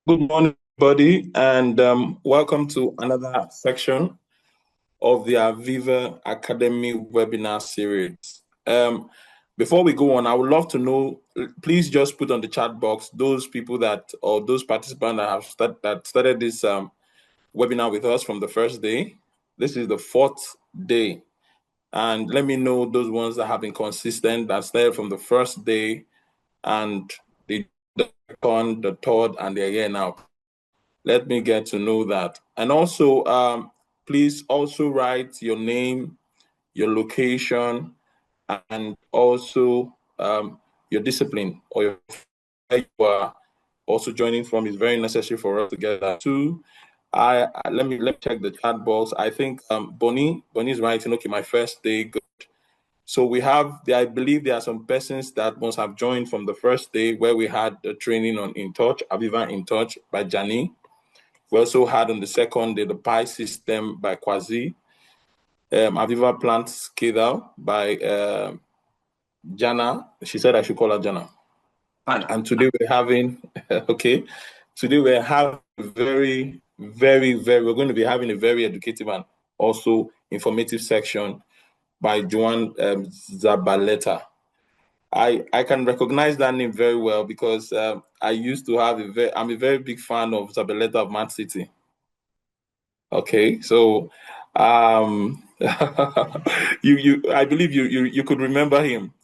Good morning, everybody, and welcome to another section of the AVEVA Academy webinar series. Before we go on, I would love to know, please just put on the chat box those people or those participants that started this webinar with us from the first day. This is the fourth day, and let me know those ones that have been consistent, that started from the first day, and the second, the third, and they're here now. Let me get to know that. And also, please also write your name, your location, and also your discipline or where you are also joining from is very necessary for us to get that too. Let me check the chat box. I think Bonnie is writing, okay, my first day, good. So I believe there are some persons that must have joined from the first day where we had the training on In Touch, AVEVA In Touch by Jani. We also had on the second day the PI system by Kwazi, AVEVA Plant SCADA by Jana. She said I should call her Jana. And today we're having, okay, today we're having we're going to be having a very educative and also informative section by Joan Zabaleta. I can recognize that name very well because I used to have I'm a very big fan of Zabaleta of Man City. Okay, so I believe you could remember him.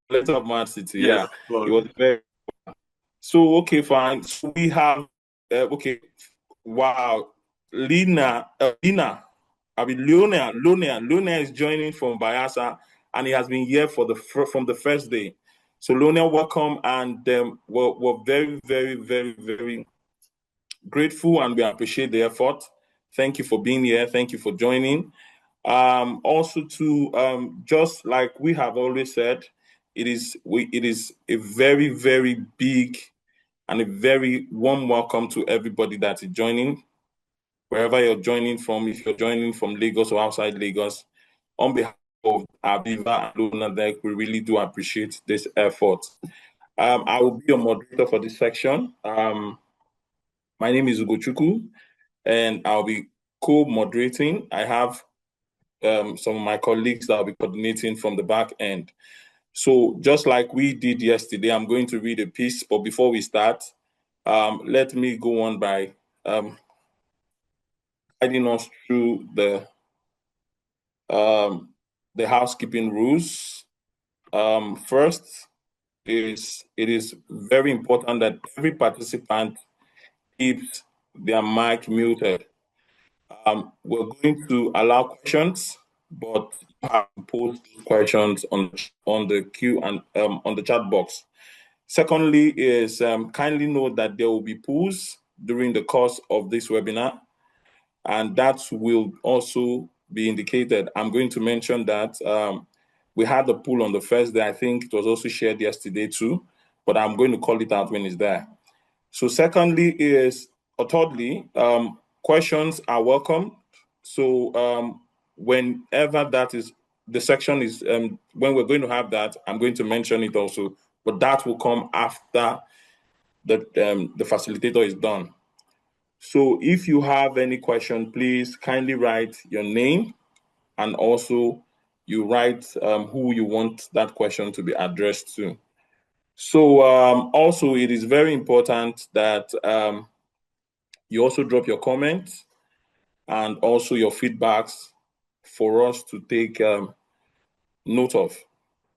Letter of Man City, yes, yeah. He was very so okay, fine. So we have okay, wow. Lina, Luna is joining from Bayelsa, and he has been here from the first day. So Luna, welcome, and we're very, very, very, very grateful, and we appreciate the effort. Thank you for being here. Thank you for joining. Also, just like we have always said, it is a very, very big and a very warm welcome to everybody that is joining, wherever you're joining from. If you're joining from Lagos or outside Lagos, on behalf of AVEVA and Luna, we really do appreciate this effort. I will be your moderator for this section. My name is Ugochukwu, and I'll be co-moderating. I have some of my colleagues that will be coordinating from the back end. So just like we did yesterday, I'm going to read a piece, but before we start, let me go on by guiding us through the housekeeping rules. First, it is very important that every participant keeps their mic muted. We're going to allow questions, but you have to post questions on the queue and on the chat box. Secondly, is kindly note that there will be polls during the course of this webinar, and that will also be indicated. I'm going to mention that we had the poll on the first day. I think it was also shared yesterday too, but I'm going to call it out when it's there. So thirdly, questions are welcome. So whenever that is, the section is, when we're going to have that, I'm going to mention it also, but that will come after the facilitator is done. So if you have any question, please kindly write your name, and also you write who you want that question to be addressed to. So also it is very important that you also drop your comments and also your feedbacks for us to take note of.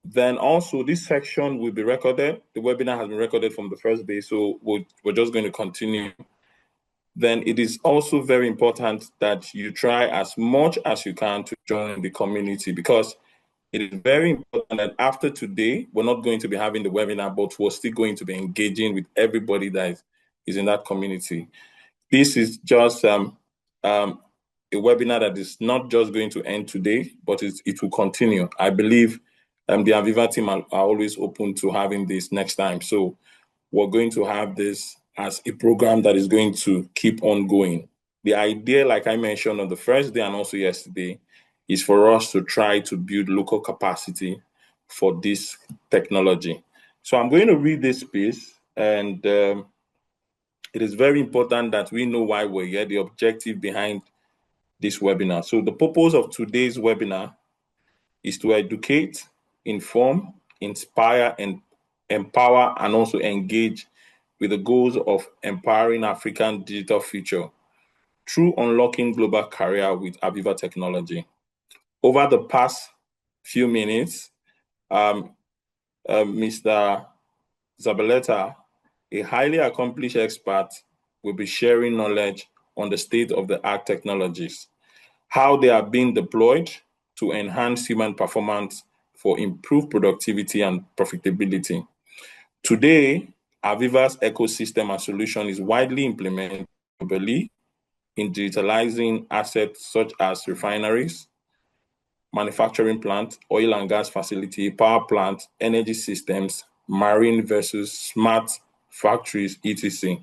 Then also this section will be recorded. The webinar has been recorded from the first day, so we're just going to continue. Then it is also very important that you try as much as you can to join the community, because it is very important that after today, we're not going to be having the webinar, but we're still going to be engaging with everybody that is in that community. This is just a webinar that is not just going to end today, but it will continue. I believe the AVEVA team are always open to having this next time. So we're going to have this as a program that is going to keep on going. The idea, like I mentioned on the first day and also yesterday, is for us to try to build local capacity for this technology. So I'm going to read this piece, and it is very important that we know why we're here, the objective behind this webinar. So the purpose of today's webinar is to educate, inform, inspire, and empower, and also engage with the goals of empowering African digital future through unlocking global career with AVEVA technology. Over the past few minutes, Mr. Zabaleta, a highly accomplished expert, will be sharing knowledge on the state-of-the-art technologies, how they are being deployed to enhance human performance for improved productivity and profitability. Today, AVEVA's ecosystem and solution is widely implemented globally in digitalizing assets such as refineries, manufacturing plant, oil and gas facility, power plant, energy systems, marine vessels, smart factories, etc.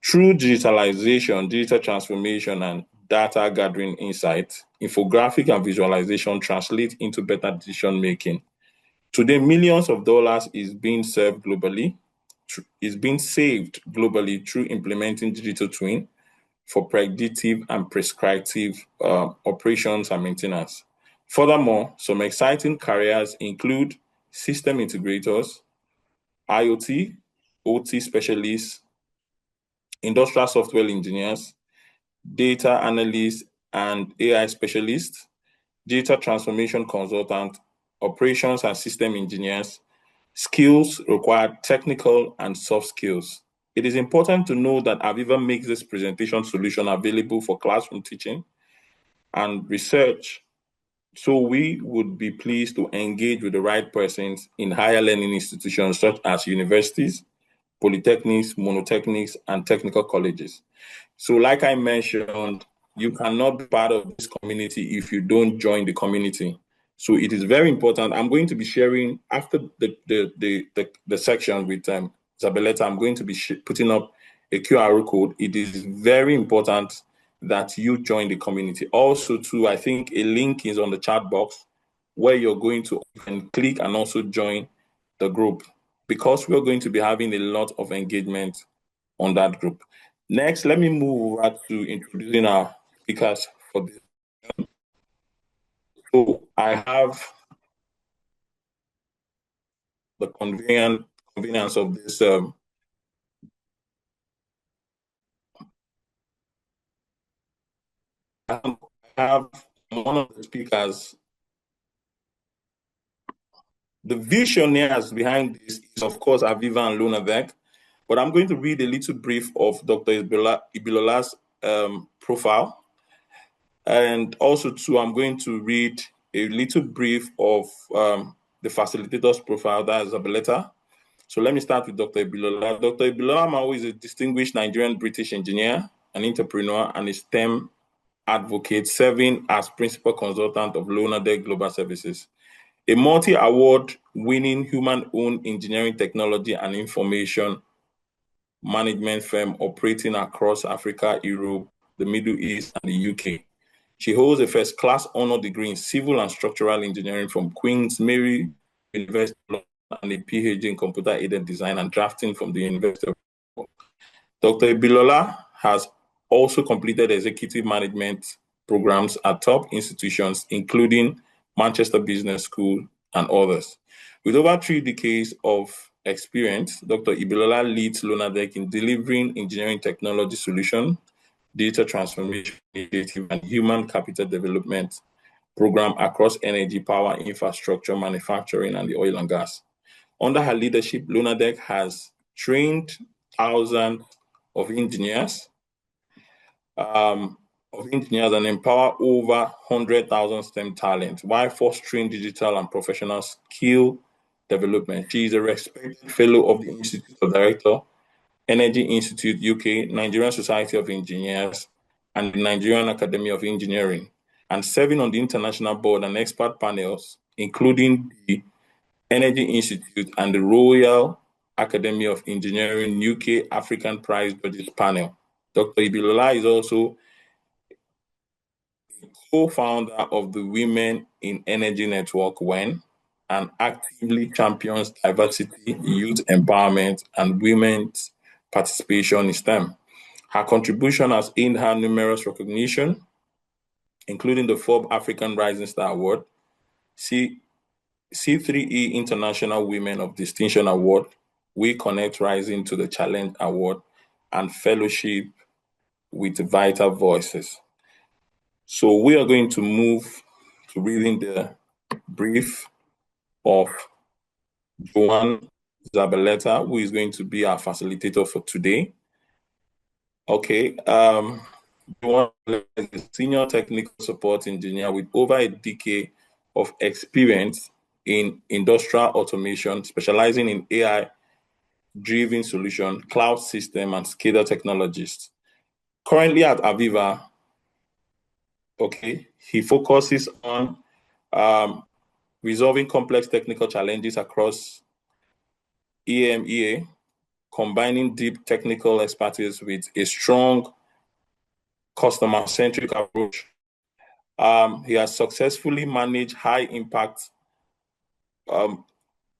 Through digitalization, digital transformation, and data gathering insights, infographic and visualization translate into better decision making. Today, millions of dollars is being saved globally through implementing digital twin for predictive and prescriptive operations and maintenance. Furthermore, some exciting careers include system integrators, IoT, OT specialists, industrial software engineers, data analysts and AI specialists, data transformation consultant, operations and system engineers. Skills require technical and soft skills. It is important to know that AVEVA makes this presentation solution available for classroom teaching and research. So we would be pleased to engage with the right persons in higher learning institutions such as universities, polytechnics, monotechnics, and technical colleges. So like I mentioned, you cannot be part of this community if you don't join the community. So it is very important. I'm going to be sharing after the section with Zabaleta, I'm going to be putting up a QR code. It is very important that you join the community. Also, too, I think a link is on the chat box where you're going to click and also join the group, because we're going to be having a lot of engagement on that group. Next, let me move over to introducing our speakers for this. So I have the convenience of this. I have one of the speakers. The visionaries behind this is, of course, AVEVA and Lunavec, but I'm going to read a little brief of Dr. Ibilola's profile. And also, too, I'm going to read a little brief of the facilitator's profile, that is Zabaleta. So let me start with Dr. Ibilola. Dr. Ibilola Mao is a distinguished Nigerian-British engineer, an entrepreneur, and a STEM advocate, serving as principal consultant of Lunadec Global Services, a multi-award winning human-owned engineering technology and information management firm operating across Africa, Europe, the Middle East, and the UK. She holds a first-class honor degree in civil and structural engineering from Queen's Mary University and a PhD in computer-aided design and drafting from the University of York. Dr. Ibilola has also completed executive management programs at top institutions, including Manchester Business School and others. With over 3 decades of experience, Dr. Ibilola leads Lunadec in delivering engineering technology solutions, data transformation initiative, and human capital development program across energy, power, infrastructure, manufacturing, and the oil and gas. Under her leadership, Lunadec has trained thousands of engineers, and empower over 100,000 STEM talent while fostering digital and professional skill development. She is a respected fellow of the Institute of Director, Energy Institute UK, Nigerian Society of Engineers, and the Nigerian Academy of Engineering, and serving on the international board and expert panels, including the Energy Institute and the Royal Academy of Engineering UK African Prize Judges Panel. Dr. Ibilola is also co-founder of the Women in Energy Network, WEN, and actively champions diversity, youth empowerment, and women's participation in STEM. Her contribution has earned her numerous recognition, including the Forbes African Rising Star Award, C3E International Women of Distinction Award, We Connect Rising to the Challenge Award, and Fellowship with Vital Voices. So we are going to move to reading the brief of Joanne Zabaleta, who is going to be our facilitator for today. Okay, Joanne is a senior technical support engineer with over a decade of experience in industrial automation, specializing in AI-driven solution, cloud system, and SCADA technologies. Currently at AVEVA, okay, he focuses on resolving complex technical challenges across EMEA, combining deep technical expertise with a strong customer-centric approach. He has successfully managed high-impact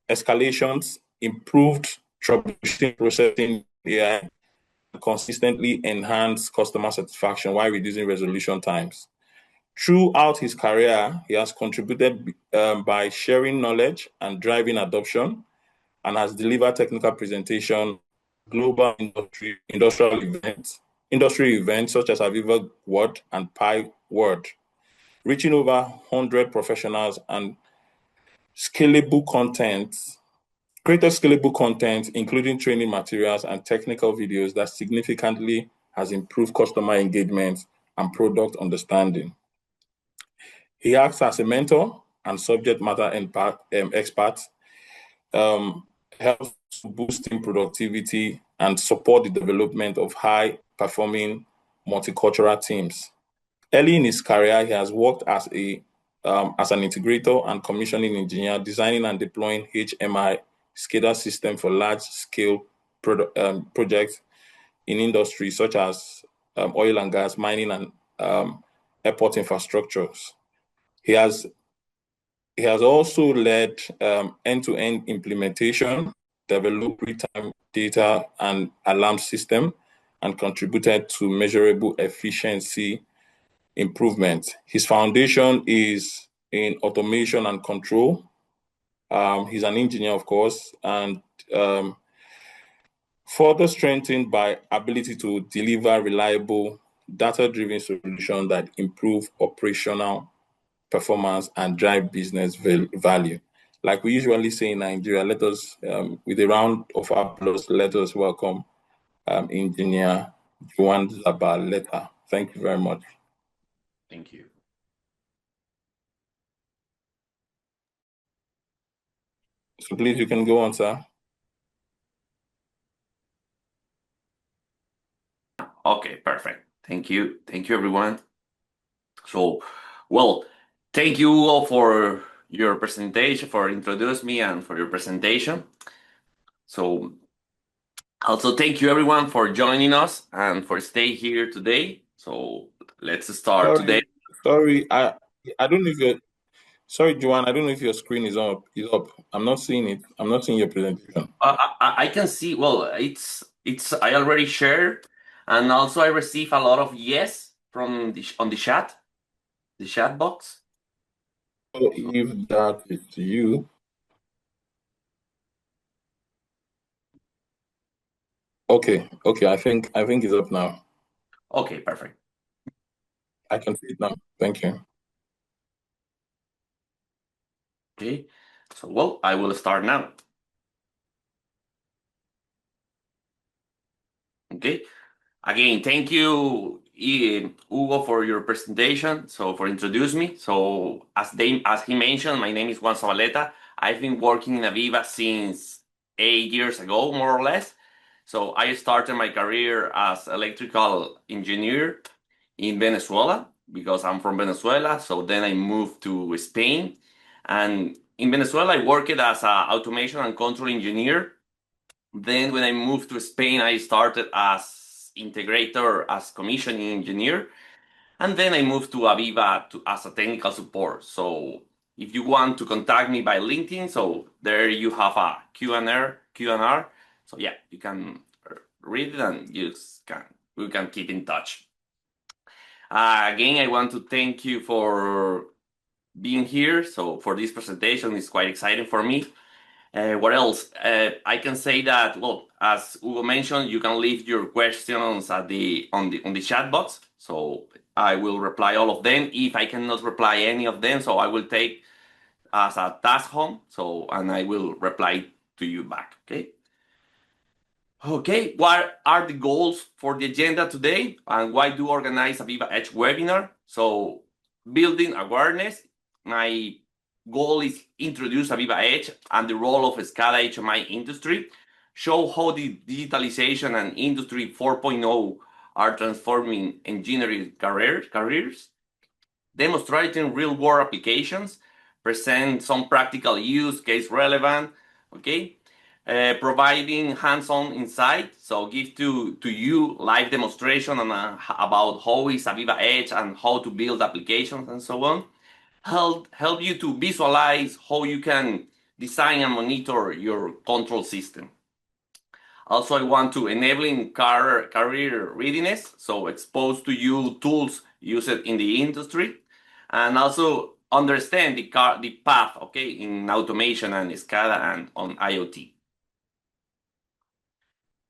escalations, improved troubleshooting processing AI, and consistently enhanced customer satisfaction while reducing resolution times. Throughout his career, he has contributed by sharing knowledge and driving adoption, and has delivered technical presentation, global industry events such as AVEVA World and Pi World, reaching over 100 professionals and created scalable content, including training materials and technical videos that significantly has improved customer engagement and product understanding. He acts as a mentor and subject matter expert, helps boost team productivity and support the development of high-performing multicultural teams. Early in his career, he has worked as an integrator and commissioning engineer, designing and deploying HMI SCADA system for large-scale projects in industries such as oil and gas, mining, and airport infrastructures. He has also led end-to-end implementation, developed real-time data and alarm system, and contributed to measurable efficiency improvement. His foundation is in automation and control. He's an engineer, of course, and further strengthened by ability to deliver reliable, data-driven solutions that improve operational performance and drive business value. Like we usually say in Nigeria, let us, with a round of applause, let us welcome Engineer Joanne Zabaleta. Thank you very much. Thank you. So please, you can go on, sir. Okay, perfect. Thank you. Thank you, everyone. So, well, thank you all for your presentation, for introducing me and for your presentation. So, also thank you everyone for joining us and for staying here today. So let's start today. Sorry, I don't know if you're sorry, Joanne, I don't know if your screen is up. I'm not seeing it. I'm not seeing your presentation. I can see. Well, it's. I already shared, and also I receive a lot of yes from on the chat box. So if that is you, okay, I think it's up now. Okay, perfect. I can see it now. Thank you. Okay, so well, I will start now. Okay, again, thank you, Hugo, for your presentation. So for introducing me. So as he mentioned, my name is Juan Zabaleta. I've been working in AVEVA since 8 years ago, more or less. So I started my career as electrical engineer in Venezuela because I'm from Venezuela. So then I moved to Spain, and in Venezuela I worked as an automation and control engineer. Then when I moved to Spain, I started as integrator, as commissioning engineer. And then I moved to AVEVA as a technical support. So if you want to contact me by LinkedIn, so there you have a Q&R. So yeah, you can read it and we can keep in touch. Again, I want to thank you for being here. So for this presentation, it's quite exciting for me. What else? I can say that, well, as Hugo mentioned, you can leave your questions on the chat box. So I will reply all of them. If I cannot reply any of them, so I will take as a task home. And I will reply to you back. Okay. Okay, what are the goals for the agenda today, and why do organize a AVEVA Edge webinar? So, building awareness. My goal is introduce AVEVA Edge and the role of SCADA HMI industry, show how the digitalization and Industry 4.0 are transforming engineering careers, demonstrating real-world applications, present some practical use case relevant, okay? Providing hands-on insight, so give to you live demonstration on about how is AVEVA Edge and how to build applications and so on. Help you to visualize how you can design and monitor your control system. Also, I want to enabling career readiness, so expose to you tools used in the industry, and also understand the path, okay, in automation and SCADA and on IoT.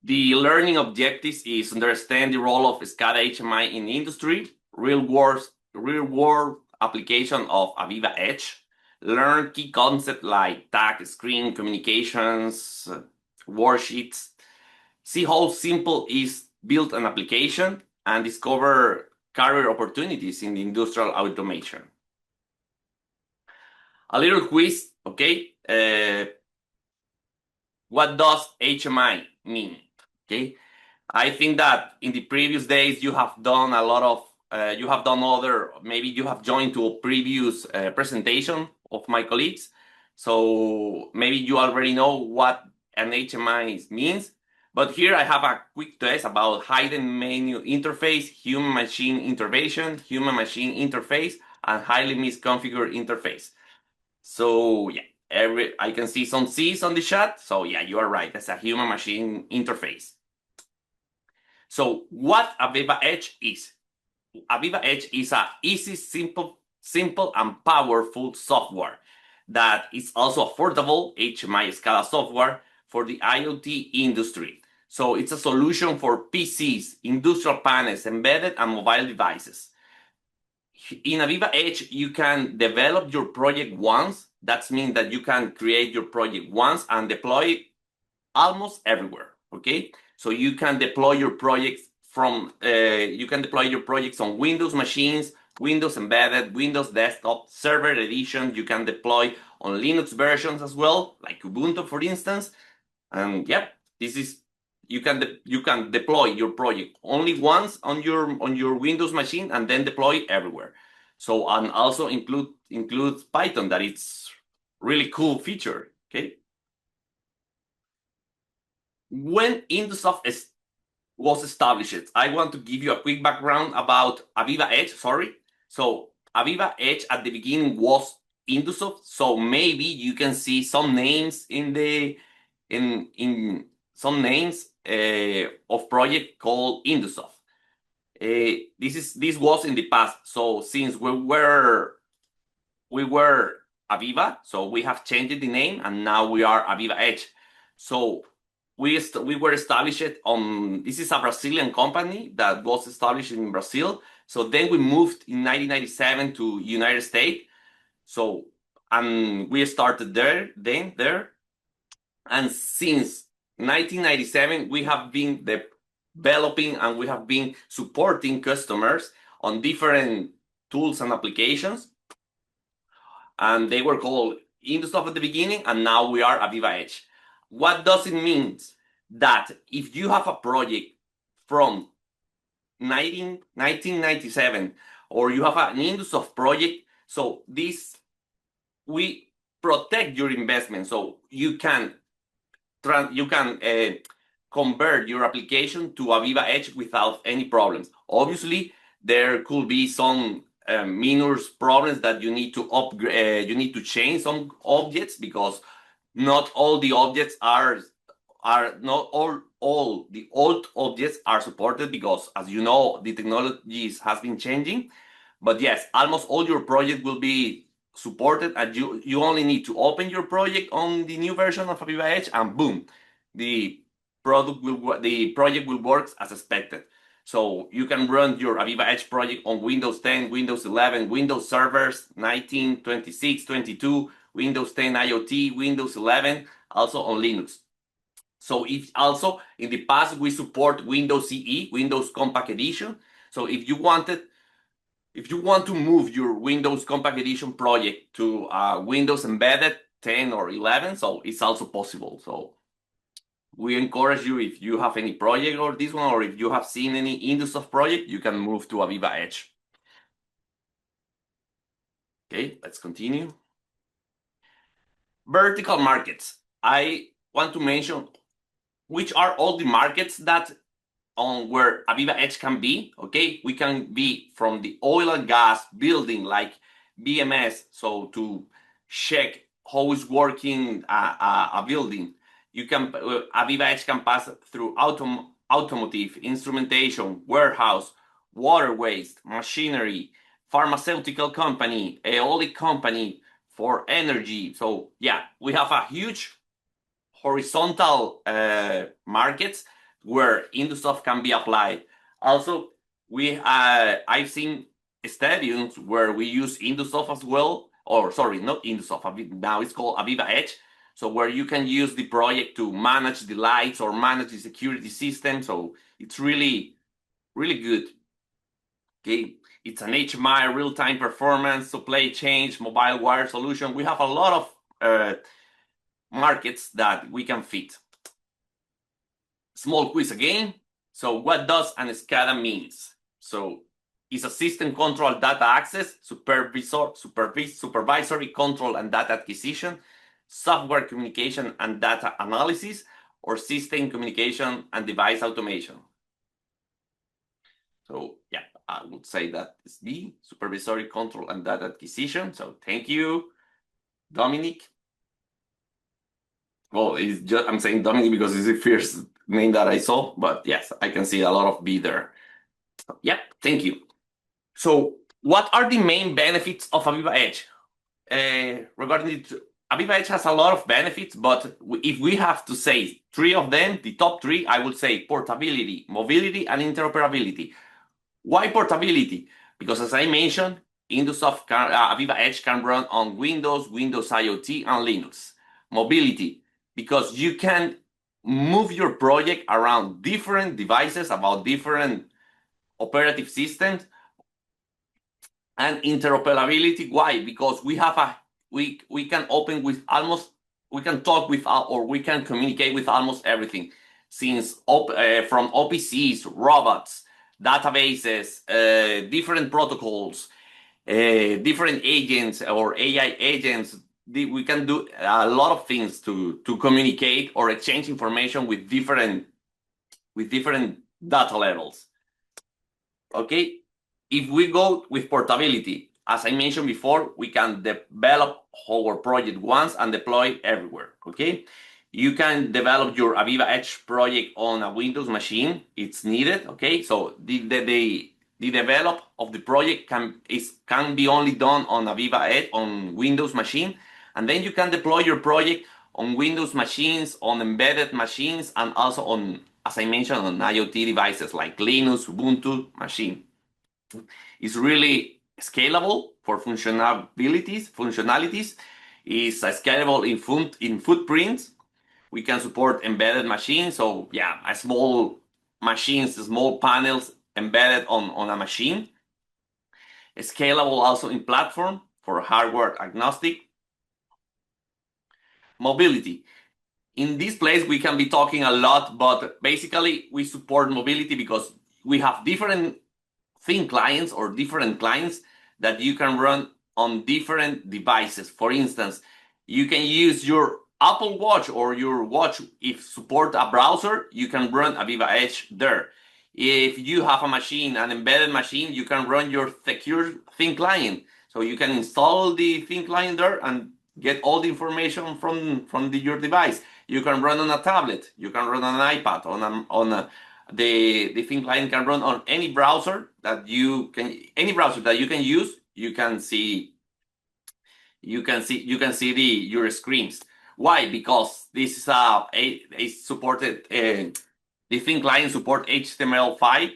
The learning objectives is understand the role of SCADA HMI in the industry, real world application of AVEVA Edge, learn key concepts like tag, screen, communications, worksheets, see how simple is build an application, and discover career opportunities in the industrial automation. A little quiz, okay? What does HMI mean? Okay, I think that in the previous days you have done a lot of, maybe you have joined to a previous presentation of my colleagues. So maybe you already know what an HMI means. But here I have a quick test about hidden menu interface, human-machine intervention, human-machine interface, and highly misconfigured interface. So yeah, I can see some C's on the chat. So yeah, you are right. That's a human-machine interface. So what AVEVA Edge is? AVEVA Edge is a easy, simple, and powerful software that is also affordable HMI SCADA software for the IoT industry. So it's a solution for PCs, industrial panels, embedded and mobile devices. In AVEVA Edge, you can develop your project once. That means that you can create your project once and deploy it almost everywhere, okay? So you can deploy your projects on Windows machines, Windows embedded, Windows desktop, server edition. You can deploy on Linux versions as well, like Ubuntu, for instance. And yep, you can deploy your project only once on your Windows machine and then deploy it everywhere. So, and also includes Python, that it's really cool feature, okay? When Indosoft was established, I want to give you a quick background about AVEVA Edge, sorry. So AVEVA Edge at the beginning was Indosoft, so maybe you can see some names in some names of project called Indosoft. This was in the past. So since we were AVEVA, so we have changed the name and now we are AVEVA Edge. So we were established on, this is a Brazilian company that was established in Brazil. So then we moved in 1997 to United States. So, and we started there. And since 1997, we have been developing and we have been supporting customers on different tools and applications. And they were called Indosoft at the beginning, and now we are AVEVA Edge. What does it mean? That if you have a project from 1997 or you have an Indosoft project, so we protect your investment, so you can convert your application to AVEVA Edge without any problems. Obviously, there could be some minor problems that you need to upgrade. You need to change some objects because not all the objects are not all the old objects are supported because, as you know, the technologies has been changing. But yes, almost all your project will be supported, and you only need to open your project on the new version of AVEVA Edge, and boom, the project will work as expected. So you can run your AVEVA Edge project on Windows 10, Windows 11, Windows servers 19, 26, 22, Windows 10 IoT, Windows 11, also on Linux. So if also in the past we support Windows CE, Windows Compact Edition. So if you want to move your Windows Compact Edition project to Windows Embedded 10 or 11, so it's also possible. So we encourage you, if you have any project or this one, or if you have seen any Indosoft project, you can move to AVEVA Edge. Okay, let's continue. Vertical markets. I want to mention which are all the markets that on where AVEVA Edge can be. Okay, we can be from the oil and gas building like BMS, so to check how is working a building. You can AVEVA Edge can pass through automotive, instrumentation, warehouse, water waste, machinery, pharmaceutical company, aeolic company for energy. So yeah, we have a huge horizontal markets where Indosoft can be applied. Also, I've seen stadiums where we use Indosoft as well, or sorry, not Indosoft. Now it's called AVEVA Edge. So where you can use the project to manage the lights or manage the security system. So it's really, really good. Okay, it's an HMI, real-time performance, supply chain, mobile wire solution. We have a lot of markets that we can fit. Small quiz again. So what does an SCADA means? So it's a system control data access, supervisory control and data acquisition, software communication and data analysis, or system communication and device automation. So yeah, I would say that is the supervisory control and data acquisition. So thank you, Dominic. Well, it's just, I'm saying Dominic because it's the first name that I saw, but yes, I can see a lot of B there. So, yeah, thank you. So what are the main benefits of AVEVA Edge? Regarding it, AVEVA Edge has a lot of benefits, but if we have to say three of them, the top three, I would say portability, mobility, and interoperability. Why portability? Because as I mentioned, Indosoft AVEVA Edge can run on Windows, Windows IoT, and Linux. Mobility, because you can move your project around different devices, about different operative systems. And interoperability, why? Because we have we can open with almost, we can talk with or we can communicate with almost everything, since from OPCs, robots, databases, different protocols, different agents or AI agents. We can do a lot of things to communicate or exchange information with different data levels. Okay, if we go with portability, as I mentioned before, we can develop our project once and deploy everywhere. Okay, you can develop your AVEVA Edge project on a Windows machine. It's needed. Okay, so the develop of the project can be only done on AVEVA Edge on Windows machine, and then you can deploy your project on Windows machines, on embedded machines, and also on, as I mentioned, on IoT devices like Linux, Ubuntu machine. It's really scalable for functionalities. It's scalable in footprints. We can support embedded machines. So yeah, small machines, small panels embedded on a machine. Scalable also in platform for hardware agnostic. Mobility. In this place, we can be talking a lot, but basically we support mobility because we have different thin clients or different clients that you can run on different devices. For instance, you can use your Apple Watch or your watch. If support a browser, you can run AVEVA Edge there. If you have a machine, an embedded machine, you can run your secure thin client. So you can install the thin client there and get all the information from your device. You can run on a tablet, you can run on an iPad, the thin client can run on any browser that you can use. You can see your screens. Why? Because this is a supported the thin client support HTML5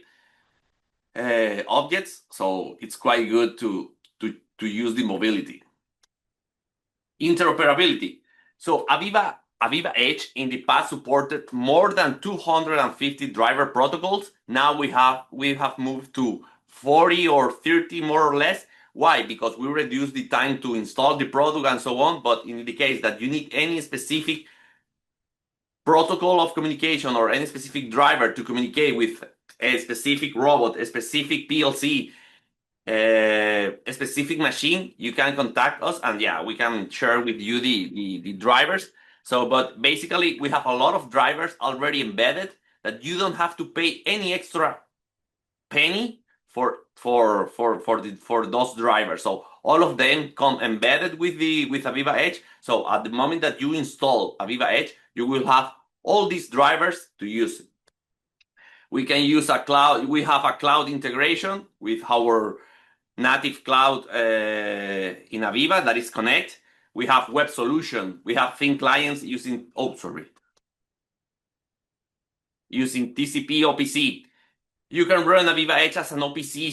objects, so it's quite good to use the mobility. Interoperability. So AVEVA Edge in the past supported more than 250 driver protocols. Now we have moved to 40 or 30 more or less. Why? Because we reduced the time to install the product and so on. But in the case that you need any specific protocol of communication or any specific driver to communicate with a specific robot, a specific PLC, a specific machine, you can contact us, and yeah, we can share with you the drivers. So, but basically, we have a lot of drivers already embedded that you don't have to pay any extra penny for those drivers. So all of them come embedded with AVEVA Edge. So at the moment that you install AVEVA Edge, you will have all these drivers to use. We can use a cloud. We have a cloud integration with our native cloud in AVEVA that is Connect. We have web solution. We have thin clients using TCP OPC. You can run AVEVA Edge as an OPC.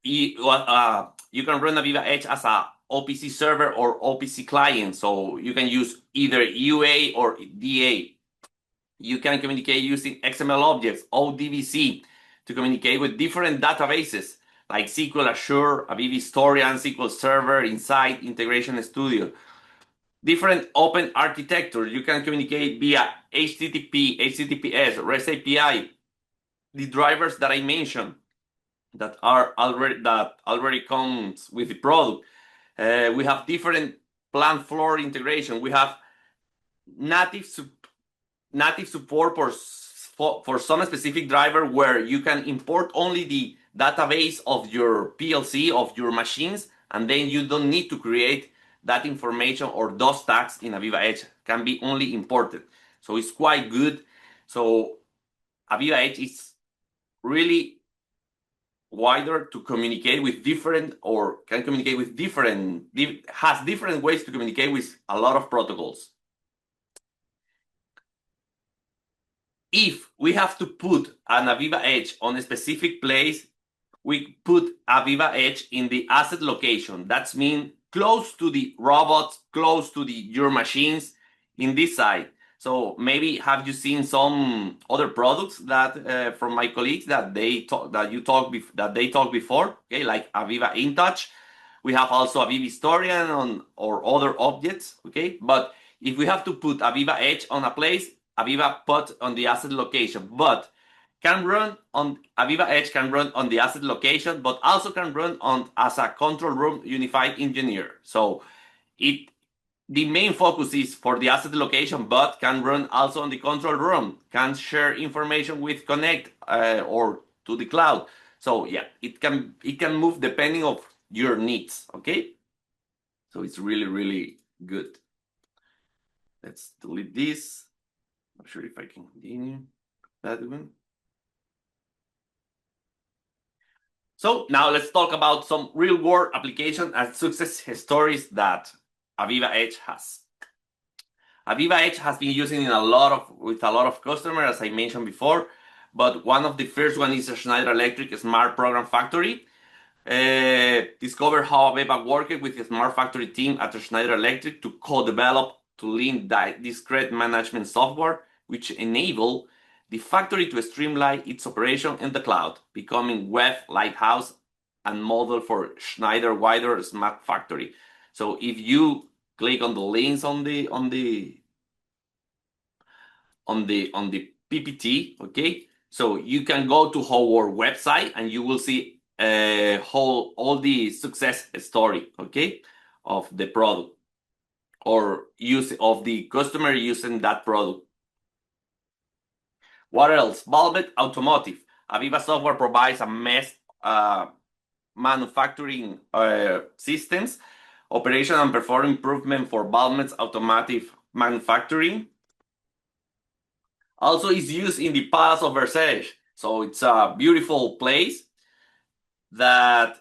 You can run AVEVA Edge as a OPC server or OPC client. So you can use either UA or DA. You can communicate using XML objects, ODBC, to communicate with different databases like SQL Azure, AVEVA Historian, SQL Server, Insight, Integration Studio. Different open architecture. You can communicate via HTTP, HTTPS, REST API. The drivers that I mentioned that already comes with the product. We have different plant floor integration. We have native support for some specific driver where you can import only the database of your PLC, of your machines, and then you don't need to create that information or those tags in AVEVA Edge. Can be only imported. So it's quite good. So AVEVA Edge is really wider to communicate with has different ways to communicate with a lot of protocols. If we have to put an AVEVA Edge on a specific place, we put AVEVA Edge in the asset location. That means close to the robots, close to your machines in this side. So maybe have you seen some other products that from my colleagues that they talk before? Okay, like AVEVA InTouch. We have also AVEVA Historian or other objects. Okay, but if we have to put AVEVA Edge on a place, AVEVA put on the asset location, but AVEVA Edge can run on the asset location, but also can run as a control room unified engineer. So the main focus is for the asset location, but can run also on the control room, can share information with Connect or to the cloud. So yeah, it can move depending of your needs. Okay, so it's really, really good. Let's delete this. Not sure if I can continue that one. So now let's talk about some real world application and success stories that AVEVA Edge has. AVEVA Edge has been using with a lot of customers, as I mentioned before, but one of the first one is Schneider Electric Smart Program Factory. Discover how AVEVA worked with the Smart Factory team at Schneider Electric to co-develop to lean discrete management software, which enable the factory to streamline its operation in the cloud, becoming web lighthouse and model for Schneider wider smart factory. So if you click on the links on the PPT, okay, so you can go to our website and you will see all the success story, okay, of the product or use of the customer using that product. What else? Valmet Automotive. AVEVA software provides a manufacturing systems operation and performance improvement for Valmet's automotive manufacturing. Also is used in the Palace of Versailles. So it's a beautiful place that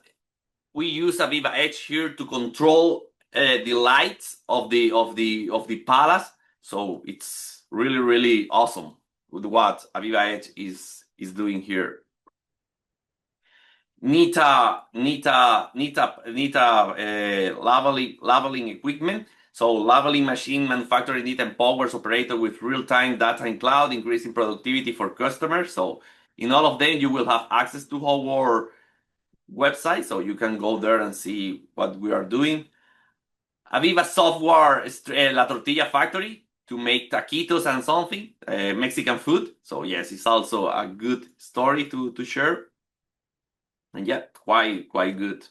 we use AVEVA Edge here to control the lights of the palace. So it's really awesome with what AVEVA Edge is doing here. Nita leveling equipment. So leveling machine manufacturing it empowers operator with real-time data in cloud, increasing productivity for customers. So in all of them, you will have access to our website, so you can go there and see what we are doing. AVEVA Software, La Tortilla Factory, to make taquitos and something, Mexican food. So yes, it's also a good story to share. And yeah, quite good.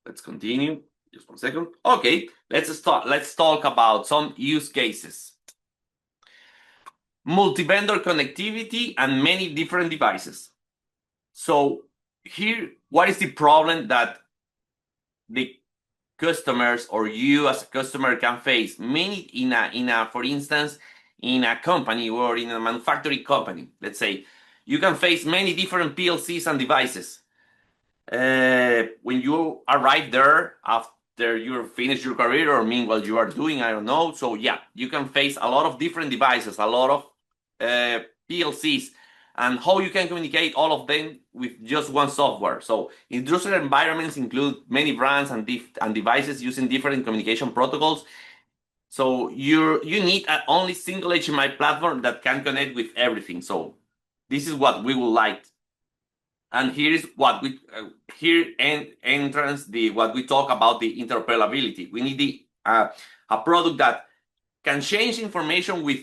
Let's continue. Just 1 second. Okay, let's talk about some use cases. Multi-vendor connectivity and many different devices. So here, what is the problem that the customers or you as a customer can face? Many in a for instance, in a company or in a manufacturing company, let's say, you can face many different PLCs and devices. When you arrive there after you finish your career, or meanwhile you are doing, I don't know. So yeah, you can face a lot of different devices, a lot of PLCs, and how you can communicate all of them with just one software. So industrial environments include many brands and devices using different communication protocols. So you need an only single HMI platform that can connect with everything. So this is what we would like. And here is what we what we talk about, the interoperability. We need a product that can change information with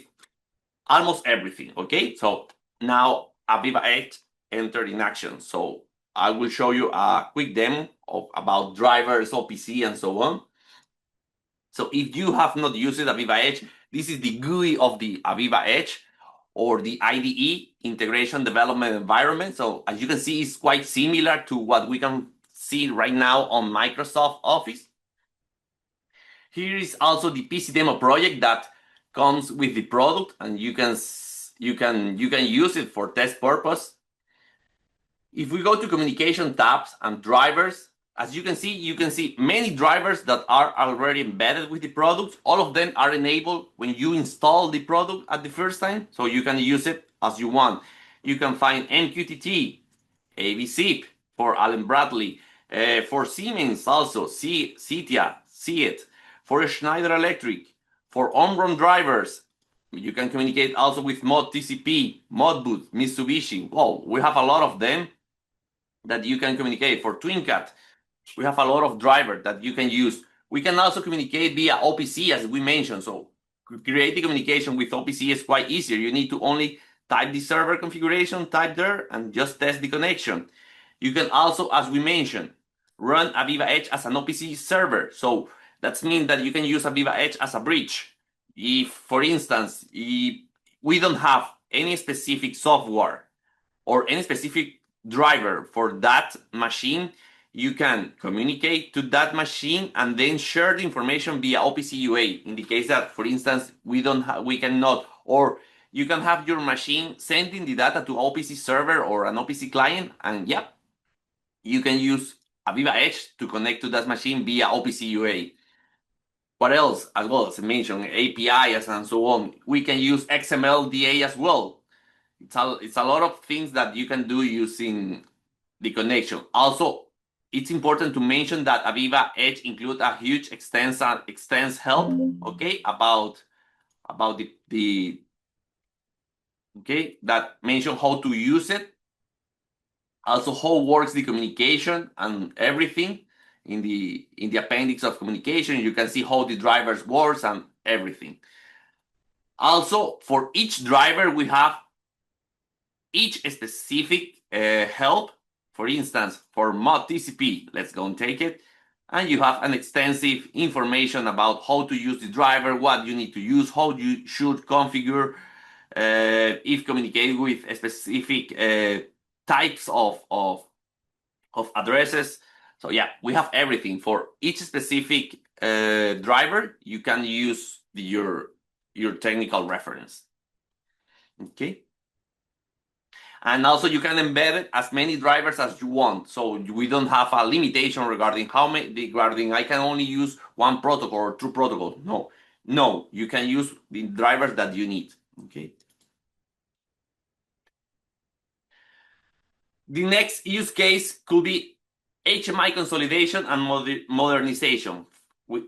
almost everything. Okay, so now AVEVA Edge entered in action. So I will show you a quick demo about drivers, OPC, and so on. So if you have not used AVEVA Edge, this is the GUI of the AVEVA Edge, or the IDE, Integration Development Environment. So as you can see, it's quite similar to what we can see right now on Microsoft Office. Here is also the PC demo project that comes with the product, and you can use it for test purpose. If we go to communication tabs and drivers, as you can see many drivers that are already embedded with the product. All of them are enabled when you install the product at the first time, so you can use it as you want. You can find MQTT, AVZip for Allen Bradley, for Siemens also, CETIA, SEAT, for Schneider Electric, for Omron drivers. You can communicate also with Mod TCP, Modbus, Mitsubishi. Well, we have a lot of them that you can communicate. For TwinCat, we have a lot of drivers that you can use. We can also communicate via OPC, as we mentioned. So creating communication with OPC is quite easier. You need to only type the server configuration, type there, and just test the connection. You can also, as we mentioned, run AVEVA Edge as an OPC server. So that means that you can use AVEVA Edge as a bridge. If, for instance, if we don't have any specific software or any specific driver for that machine, you can communicate to that machine and then share the information via OPC UA. In the case that, for instance, we cannot, or you can have your machine sending the data to OPC server or an OPC client, and yeah, you can use AVEVA Edge to connect to that machine via OPC UA. What else? As well as I mentioned, APIs and so on. We can use XML DA as well. It's a lot of things that you can do using the connection. Also, it's important to mention that AVEVA Edge includes a huge extense help, okay, about the okay, that mention how to use it. Also, how works the communication and everything. In the appendix of communication, you can see how the drivers works and everything. Also, for each driver, we have each specific help. For instance, for Mod TCP, let's go and take it. And you have an extensive information about how to use the driver, what you need to use, how you should configure, if communicating with a specific types of of addresses. So yeah, we have everything for each specific driver. You can use your technical reference. Okay. And also you can embed as many drivers as you want. So we don't have a limitation regarding how many, regarding I can only use one protocol or two protocols. No, you can use the drivers that you need. Okay. The next use case could be HMI consolidation and modernization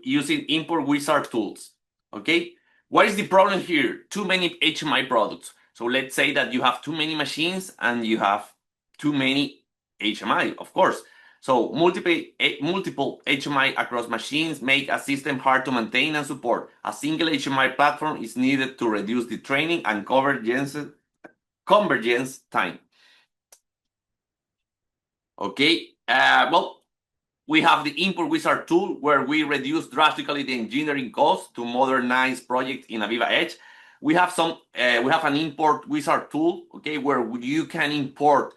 using import wizard tools. Okay. What is the problem here? Too many HMI products. So let's say that you have too many machines and you have too many HMI, of course. So multiple HMI across machines make a system hard to maintain and support. A single HMI platform is needed to reduce the training and convergence time. Okay, well, we have the import wizard tool where we reduce drastically the engineering cost to modernize projects in AVEVA Edge. We have an import wizard tool, okay, where you can import.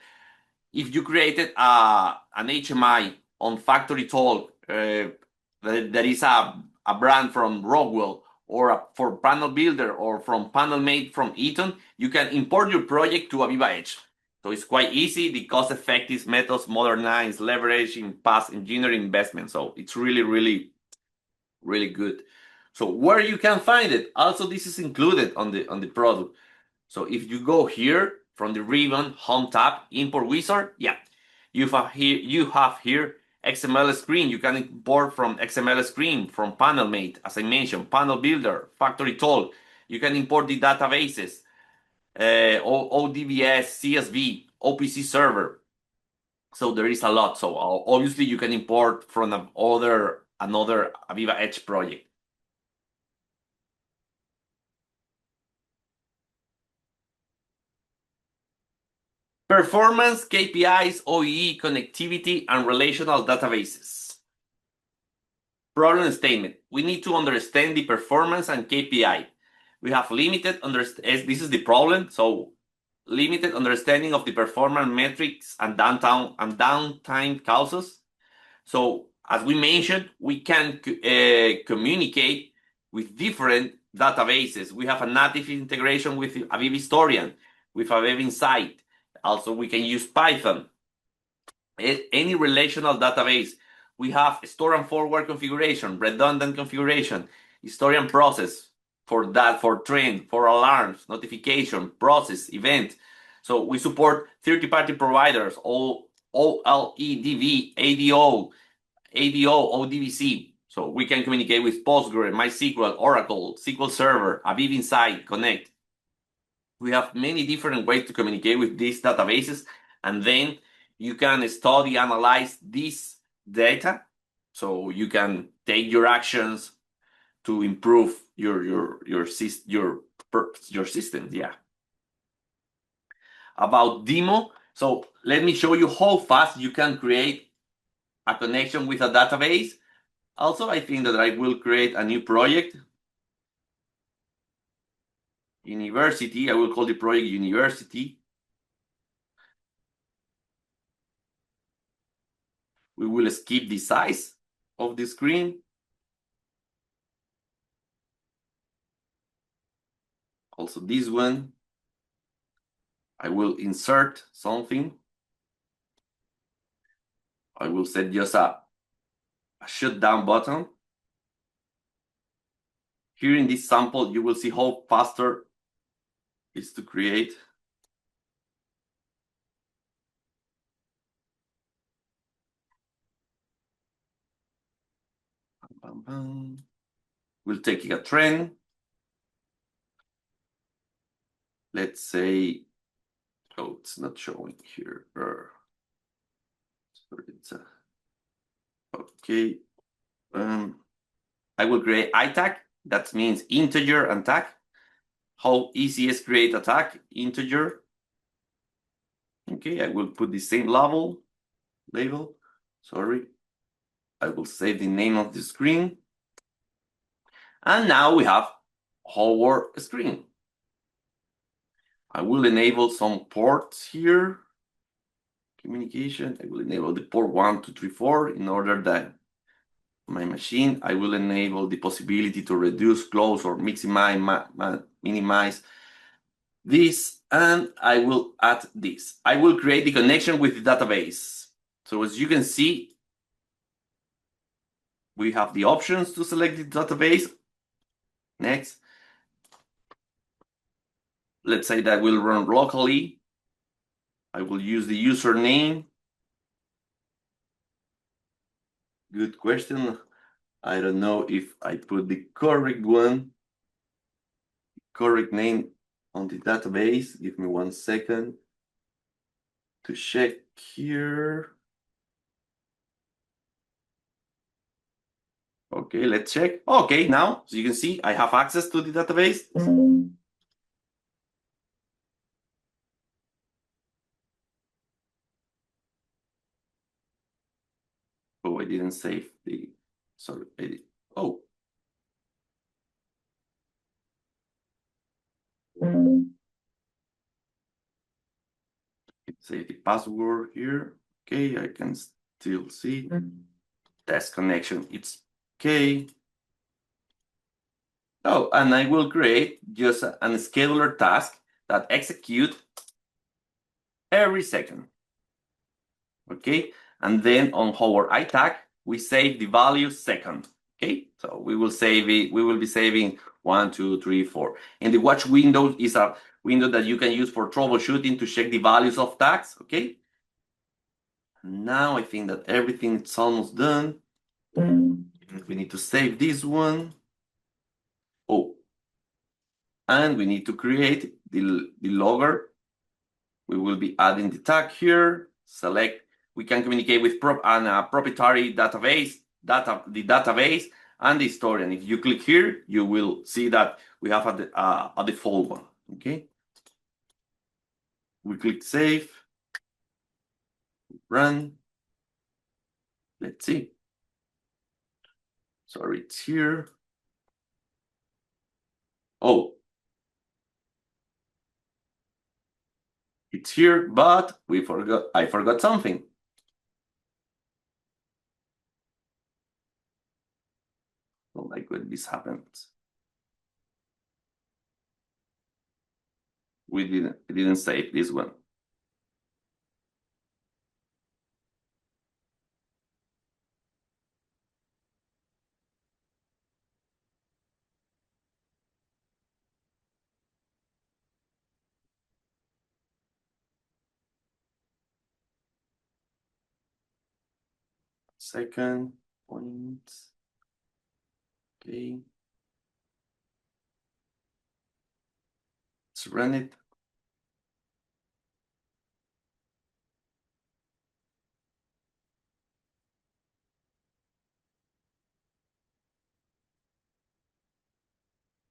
If you created an HMI on Factory Talk, that is a brand from Rockwell, or for Panel Builder, or from Panel Mate from Eaton, you can import your project to AVEVA Edge. So it's quite easy. The cost-effective methods modernize, leveraging past engineering investment. So it's really, really, really good. So where you can find it, also this is included on the product. So if you go here from the ribbon Home tab, Import Wizard, yeah, you have here XML screen. You can import from XML screen, from PanelMate, as I mentioned, Panel Builder, Factory Talk. You can import the databases, ODBS, CSV, OPC server. So there is a lot. So obviously you can import from another AVEVA Edge project. Performance, KPIs, OEE, connectivity, and relational databases. Problem statement. We need to understand the performance and KPI. We have limited this is the problem. So limited understanding of the performance metrics and downtime causes. So as we mentioned, we can communicate with different databases. We have a native integration with AVEVA Historian, with AVEVA Insight. Also, we can use Python. Any relational database. We have store and forward configuration, redundant configuration, historian process for that, for trend, for alarms, notification, process, event. So we support third-party providers, OLEDV, ADO, ODBC. So we can communicate with Postgre, MySQL, Oracle, SQL Server, AVEVA Insight, Connect. We have many different ways to communicate with these databases, and then you can study, analyze this data, so you can take your actions to improve your system. Yeah. About demo, so let me show you how fast you can create a connection with a database. Also, I think that I will create a new project. University, I will call the project University. We will skip the size of the screen. Also this one, I will insert something. I will set just a shutdown button. Here in this sample, you will see how faster is to create. We'll take a trend. Let's say, oh, it's not showing here. Okay. I will create ITAG. That means integer and tag. How easy is create a tag? Integer. Okay, I will put the same label. Sorry. I will save the name of the screen. And now we have our screen. I will enable some ports here. communication. I will enable the port 1, 2, 3, 4 in order that my machine, I will enable the possibility to reduce, close, or minimize this, and I will add this. I will create the connection with the database. So as you can see, we have the options to select the database. Next. Let's say that will run locally. I will use the username. Good question. I don't know if I put the correct one, correct name on the database. Give me 1 second to check here. Okay, let's check. Okay, now, so you can see I have access to the database. Oh, I didn't save the, sorry, I did. Oh. Save the password here. Okay, I can still see. Test connection, it's okay. Oh, and I will create just a scheduler task that execute every second. Okay, and then on our iTag, we save the value second. Okay, so we will save it. We will be saving 1, 2, 3, 4. And the watch window is a window that you can use for troubleshooting to check the values of tags. Okay. Now I think that everything is almost done. We need to save this one. Oh, and we need to create the logger. We will be adding the tag here. Select. We can communicate with a proprietary database, the database, and the historian. If you click here, you will see that we have a default one. Okay. We click save. Run. Let's see. Sorry, it's here. Oh. It's here, but I forgot something. Oh my god, this happens. We didn't save this one. Second point. Okay. Let's run it.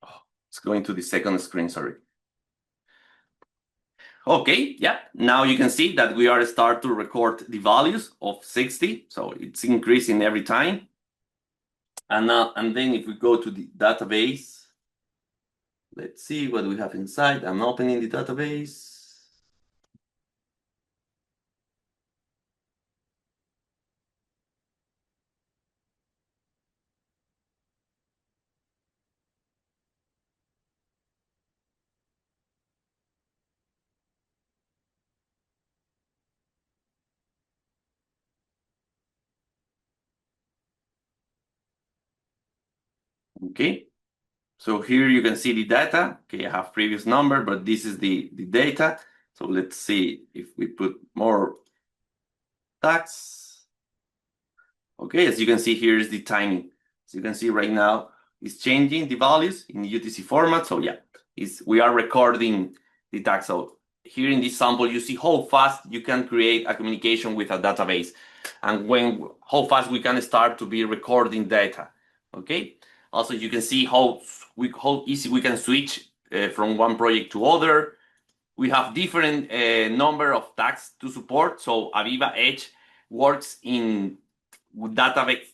Oh, it's going to the second screen, sorry. Okay, yeah. Now you can see that we are start to record the values of 60. So it's increasing every time. And then if we go to the database, let's see what we have inside. I'm opening the database. Okay. So here you can see the data. Okay, I have previous number, but this is the data. So let's see if we put more tags. Okay, as you can see, here is the timing. As you can see right now, it's changing the values in UTC format. So yeah, we are recording the tag. So here in this sample, you see how fast you can create a communication with a database, and how fast we can start to be recording data. Okay. Also, you can see how easy we can switch from one project to other. We have different number of tags to support. So AVEVA Edge works in database.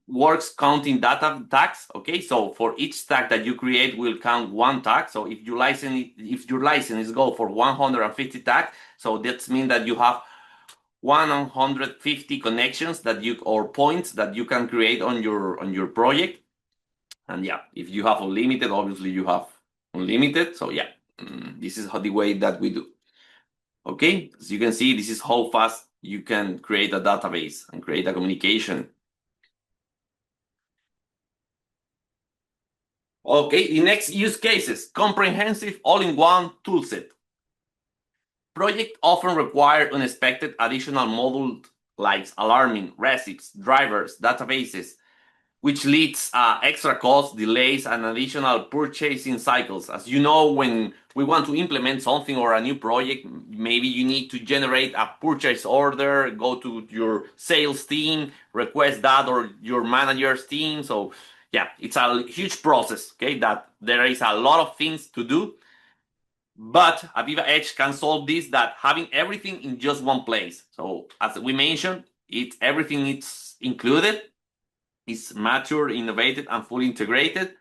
works counting data tags. Okay, so for each tag that you create will count one tag. So if your license go for 150 tags, so that means that you have 150 connections or points that you can create on your project. And yeah, if you have unlimited, obviously you have unlimited. So yeah, this is the way that we do. Okay, as you can see, this is how fast you can create a database and create a communication. Okay, the next use cases, comprehensive all-in-one toolset. Projects often require unexpected additional modules like alarming, recipes, drivers, databases, which leads extra costs, delays, and additional purchasing cycles. As you know, when we want to implement something or a new project, maybe you need to generate a purchase order, go to your sales team, request that, or your manager's team. So yeah, it's a huge process, okay, that there is a lot of things to do. But AVEVA Edge can solve this, that having everything in just one place. So as we mentioned, everything is included. It's mature, innovative, and fully integrated.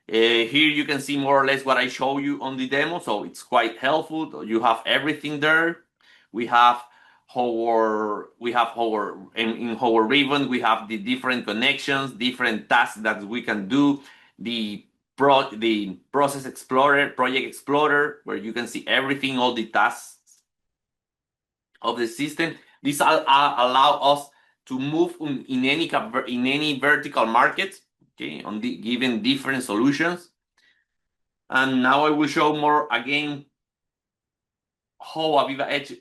Here you can see more or less what I show you on the demo, so it's quite helpful. You have everything there. We have in our ribbon, we have the different connections, different tasks that we can do. The process explorer, project explorer, where you can see everything, all the tasks of the system. This allow us to move in any vertical market, okay, on given different solutions. And now I will show more again how AVEVA Edge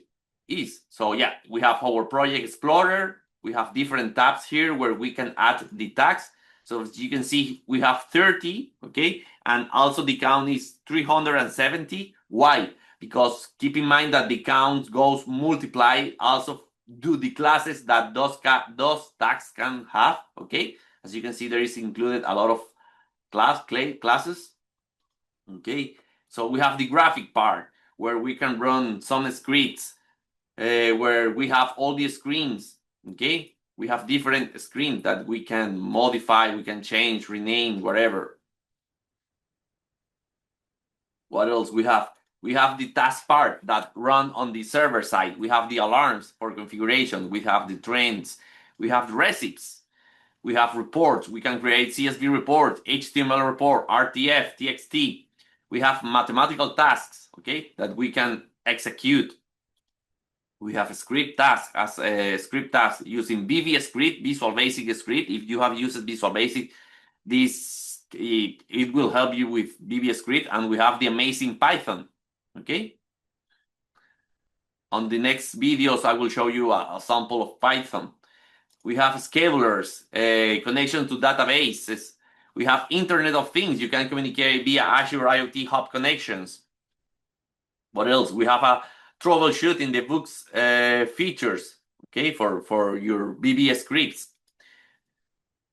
is. So yeah, we have our project explorer. We have different tabs here where we can add the tags. So as you can see, we have 30, okay, and also the count is 370. Why? Because keep in mind that the count goes multiply also do the classes that those tags can have, okay. As you can see, there is included a lot of classes, okay. So we have the graphic part where we can run some scripts, where we have all the screens, okay. We have different screens that we can modify, we can change, rename, whatever. What else we have? We have the task part that run on the server side. We have the alarms for configuration. We have the trends. We have the recipes. We have reports. We can create CSV report, HTML report, RTF, TXT. We have mathematical tasks, okay, that we can execute. We have a script task as a script task using VB script, Visual Basic script. If you have used Visual Basic, it will help you with VB script. And we have the amazing Python, okay. On the next videos, I will show you a sample of Python. We have schedulers, connection to databases. We have Internet of Things. You can communicate via Azure IoT Hub connections. What else? We have a troubleshooting the books features, okay, for your VB scripts.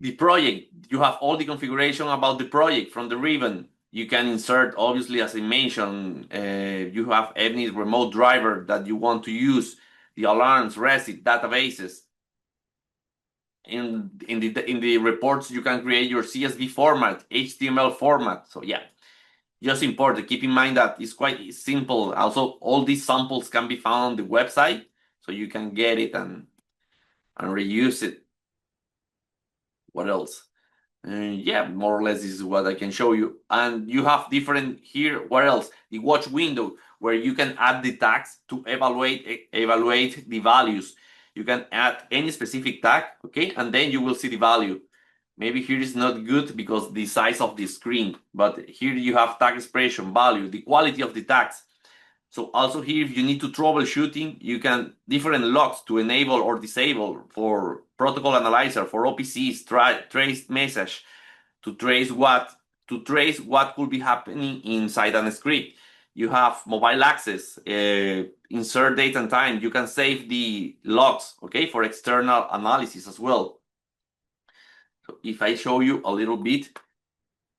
The project, you have all the configuration about the project from the ribbon. You can insert, obviously, as I mentioned, you have any remote driver that you want to use, the alarms, recipes, databases. In the reports, you can create your CSV format, HTML format. So yeah, just important. Keep in mind that it's quite simple. Also, all these samples can be found on the website, so you can get it and reuse it. What else? Yeah, more or less this is what I can show you. And you have different here. What else? The watch window, where you can add the tags to evaluate the values. You can add any specific tag, okay, and then you will see the value. Maybe here is not good because the size of the screen, but here you have tag expression, value, the quality of the tags. So also here, if you need to troubleshooting, you can different logs to enable or disable for protocol analyzer, for OPCs, trace message, to trace what could be happening inside a script. You have mobile access, insert date and time. You can save the logs, okay, for external analysis as well. So if I show you a little bit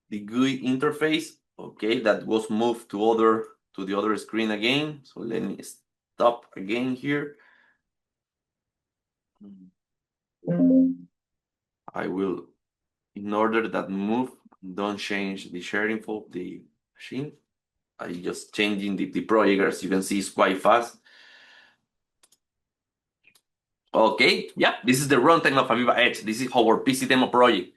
the GUI interface, okay, that was moved to the other screen again. So let me stop again here. I will in order that move, don't change the sharing for the machine. I just changing the project, as you can see, it's quite fast. Okay, yeah, this is the runtime of AVEVA Edge. This is our PC demo project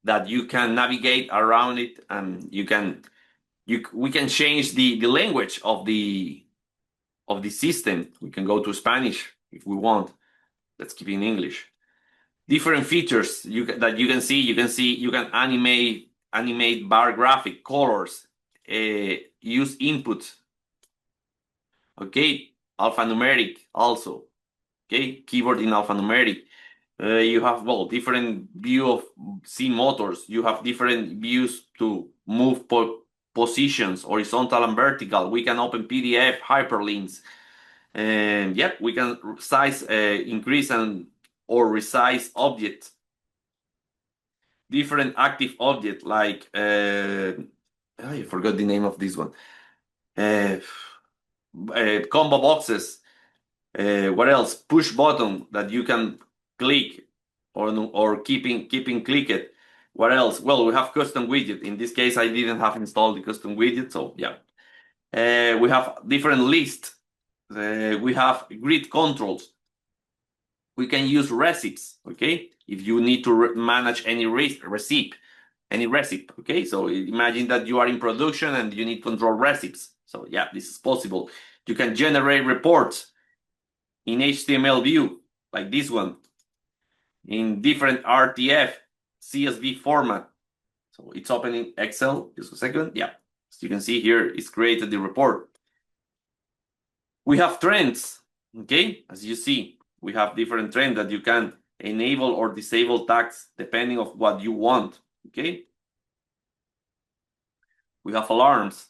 that you can navigate around it, and we can change the language of the system. We can go to Spanish if we want. Let's keep it in English. Different features that you can see. You can animate bar graphic, colors, use input. Okay, alphanumeric also. Okay, keyboard in alphanumeric. You have different view of C motors. You have different views to move positions, horizontal and vertical. We can open PDF hyperlinks, and we can size, increase or resize objects. Different active object like I forgot the name of this one. Combo boxes. What else? Push button that you can click or keeping clicked. What else? Well, we have custom widget. In this case, I didn't have installed the custom widget, so yeah. We have different lists. We have grid controls. We can use receipts, okay? If you need to manage any receipt, okay? So imagine that you are in production and you need control receipts. So yeah, this is possible. You can generate reports in HTML view, like this one, in different RTF, CSV format. So it's opening Excel, just a second. Yeah, as you can see here, it's created the report. We have trends, okay? As you see, we have different trends that you can enable or disable tags depending of what you want, okay? We have alarms,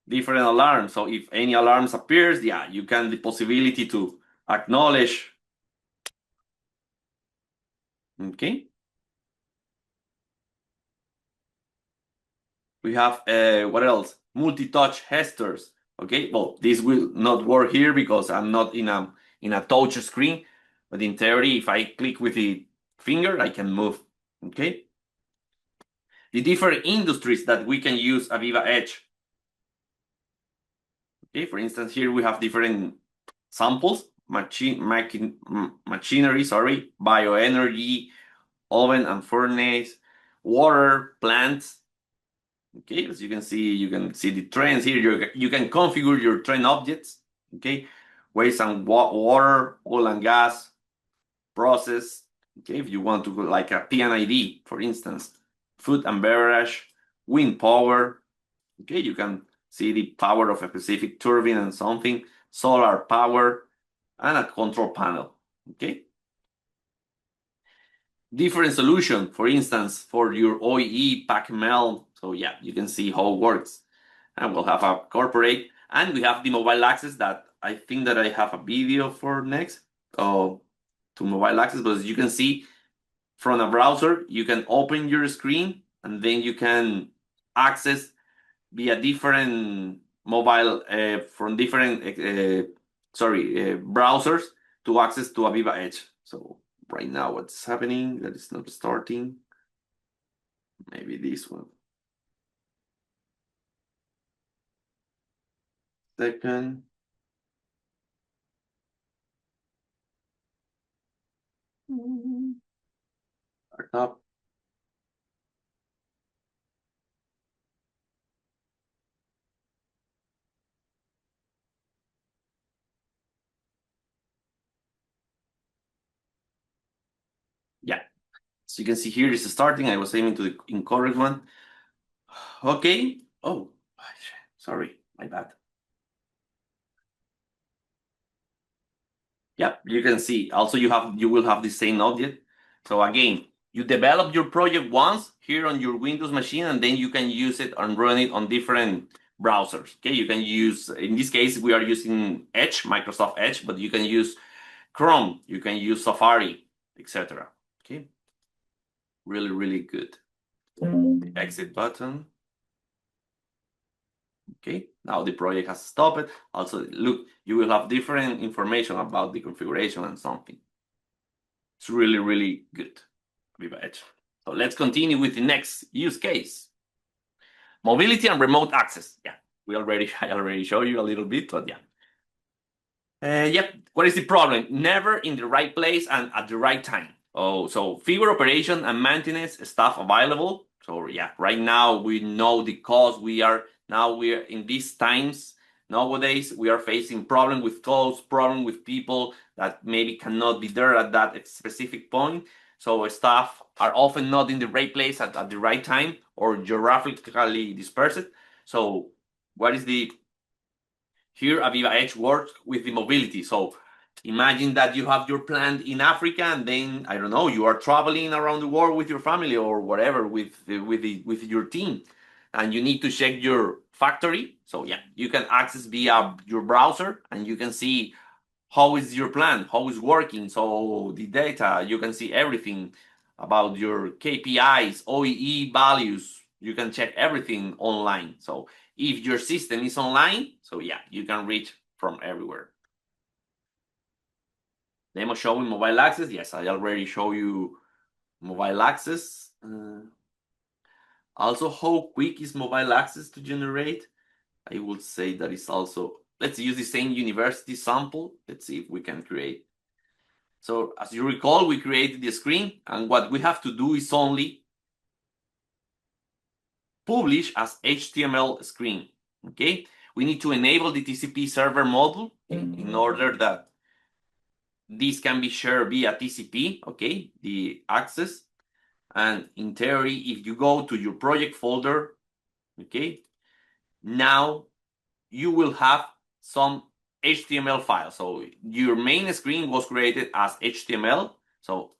different alarms. So if any alarms appears, yeah, you can the possibility to acknowledge. Okay. We have what else? Multi-touch gestures. Okay. Well, this will not work here because I'm not in a touch screen. But in theory, if I click with the finger, I can move. Okay. The different industries that we can use AVEVA Edge. Okay. For instance, here we have different samples. Machinery, bioenergy, oven and furnace, water, plants. Okay, as you can see the trends here. You can configure your trend objects. Okay, waste and water, oil and gas, process. Okay, if you want to go like a PNID, for instance, food and beverage, wind power. Okay, you can see the power of a specific turbine and something, solar power, and a control panel. Okay. Different solution, for instance, for your OEE, PACMEL. So yeah, you can see how it works. And we'll have a corporate, and we have the mobile access that I think that I have a video for next to mobile access. But as you can see from a browser, you can open your screen and then you can access via different mobile from different browsers to access to AVEVA Edge. So right now, what's happening? That is not starting. Maybe this one. Second. Start up. Yeah. So you can see here is starting. I was aiming to the incorrect one. Okay. Oh, sorry, my bad. Yeah, you can see. Also, you will have the same object. So again, you develop your project once here on your Windows machine, and then you can use it and run it on different browsers. Okay, you can use, in this case, we are using Edge, Microsoft Edge, but you can use Chrome, you can use Safari, etc. Okay, really, really good. Exit button. Okay, now the project has stopped. Also, look, you will have different information about the configuration and something. It's really, really good. AVEVA Edge. So let's continue with the next use case. Mobility and remote access. Yeah, I already showed you a little bit, but yeah. Yep. What is the problem? Never in the right place and at the right time. Oh, so fewer operation and maintenance staff available. So yeah, right now we know the cost. We're in these times nowadays. We are facing problem with costs, problem with people that maybe cannot be there at that specific point. So staff are often not in the right place at the right time or geographically dispersed. So what is the here, AVEVA Edge works with the mobility. So imagine that you have your plant in Africa, and then I don't know, you are traveling around the world with your family or whatever with your team, and you need to check your factory. So yeah, you can access via your browser, and you can see how is your plan, how is working. So the data, you can see everything about your KPIs, OEE values. You can check everything online. So if your system is online, so yeah, you can reach from everywhere. Demo showing mobile access. Yes, I already show you mobile access. Also, how quick is mobile access to generate? I would say that is also, let's use the same university sample. Let's see if we can create. So as you recall, we created the screen, and what we have to do is only publish as HTML screen. Okay, we need to enable the TCP server module in order that this can be shared via TCP. Okay, the access. And in theory, if you go to your project folder, okay, now you will have some HTML file. So your main screen was created as HTML. So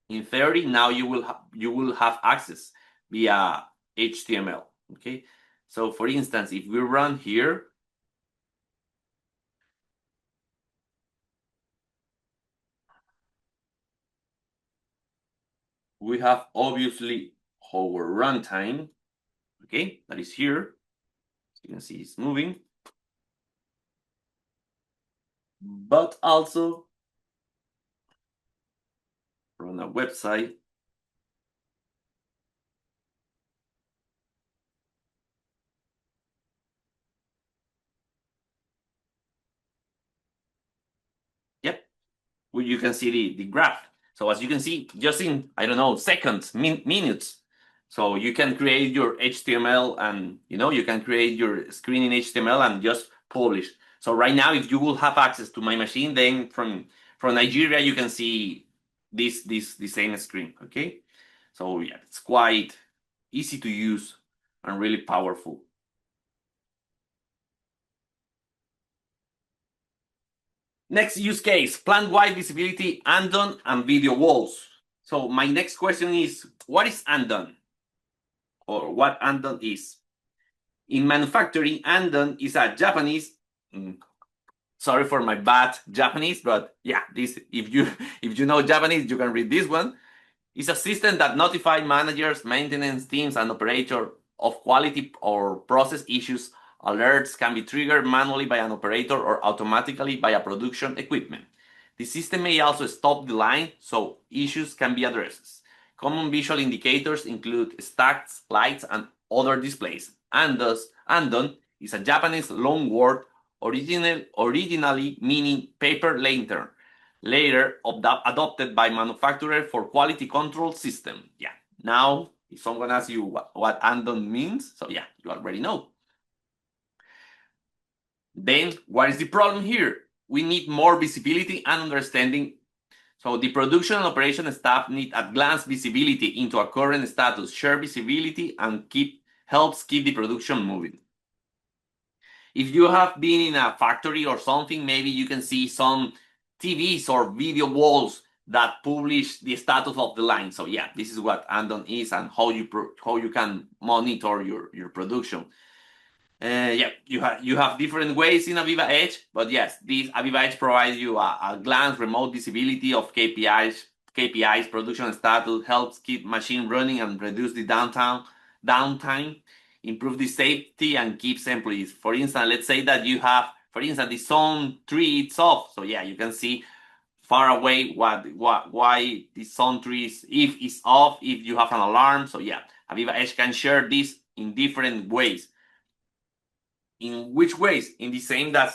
in theory, now you will have access via HTML. Okay. So for instance, if we run here, we have obviously our runtime. Okay, that is here. So you can see it's moving. But also from a website. Yep, well, you can see the graph. So as you can see, just in, I don't know, seconds, minutes. So you can create your HTML and, you can create your screen in HTML and just publish. So right now, if you will have access to my machine, then from Nigeria, you can see the same screen, okay? So yeah, it's quite easy to use and really powerful. Next use case, plant-wide visibility, andon, and video walls. So my next question is, what is andon? Or what andon is? In manufacturing, andon is a Japanese, sorry for my bad Japanese, but yeah, this if you know Japanese, you can read this one. It's a system that notifies managers, maintenance teams, and operator of quality or process issues. Alerts can be triggered manually by an operator or automatically by a production equipment. The system may also stop the line so issues can be addressed. Common visual indicators include stacks, lights, and other displays. Andon is a Japanese loan word originally meaning paper lantern, later adopted by manufacturer for quality control system. Yeah. Now, if someone asks you what andon means, so yeah, you already know. Then, what is the problem here? We need more visibility and understanding. So the production and operation staff need at-glance visibility into a current status, share visibility, and helps keep the production moving. If you have been in a factory or something, maybe you can see some TVs or video walls that publish the status of the line. So yeah, this is what andon is and how you can monitor your production. Yeah, you have different ways in AVEVA Edge, but yes, this AVEVA Edge provides you a glance remote visibility of KPIs, production status, helps keep machine running and reduce the downtime, improve the safety, and keeps employees. For instance, let's say that you have, for instance, the zone 3 it's off. So yeah, you can see far away why the sound trees, if it's off, if you have an alarm. So yeah, AVEVA Edge can share this in different ways. In which ways? In the same that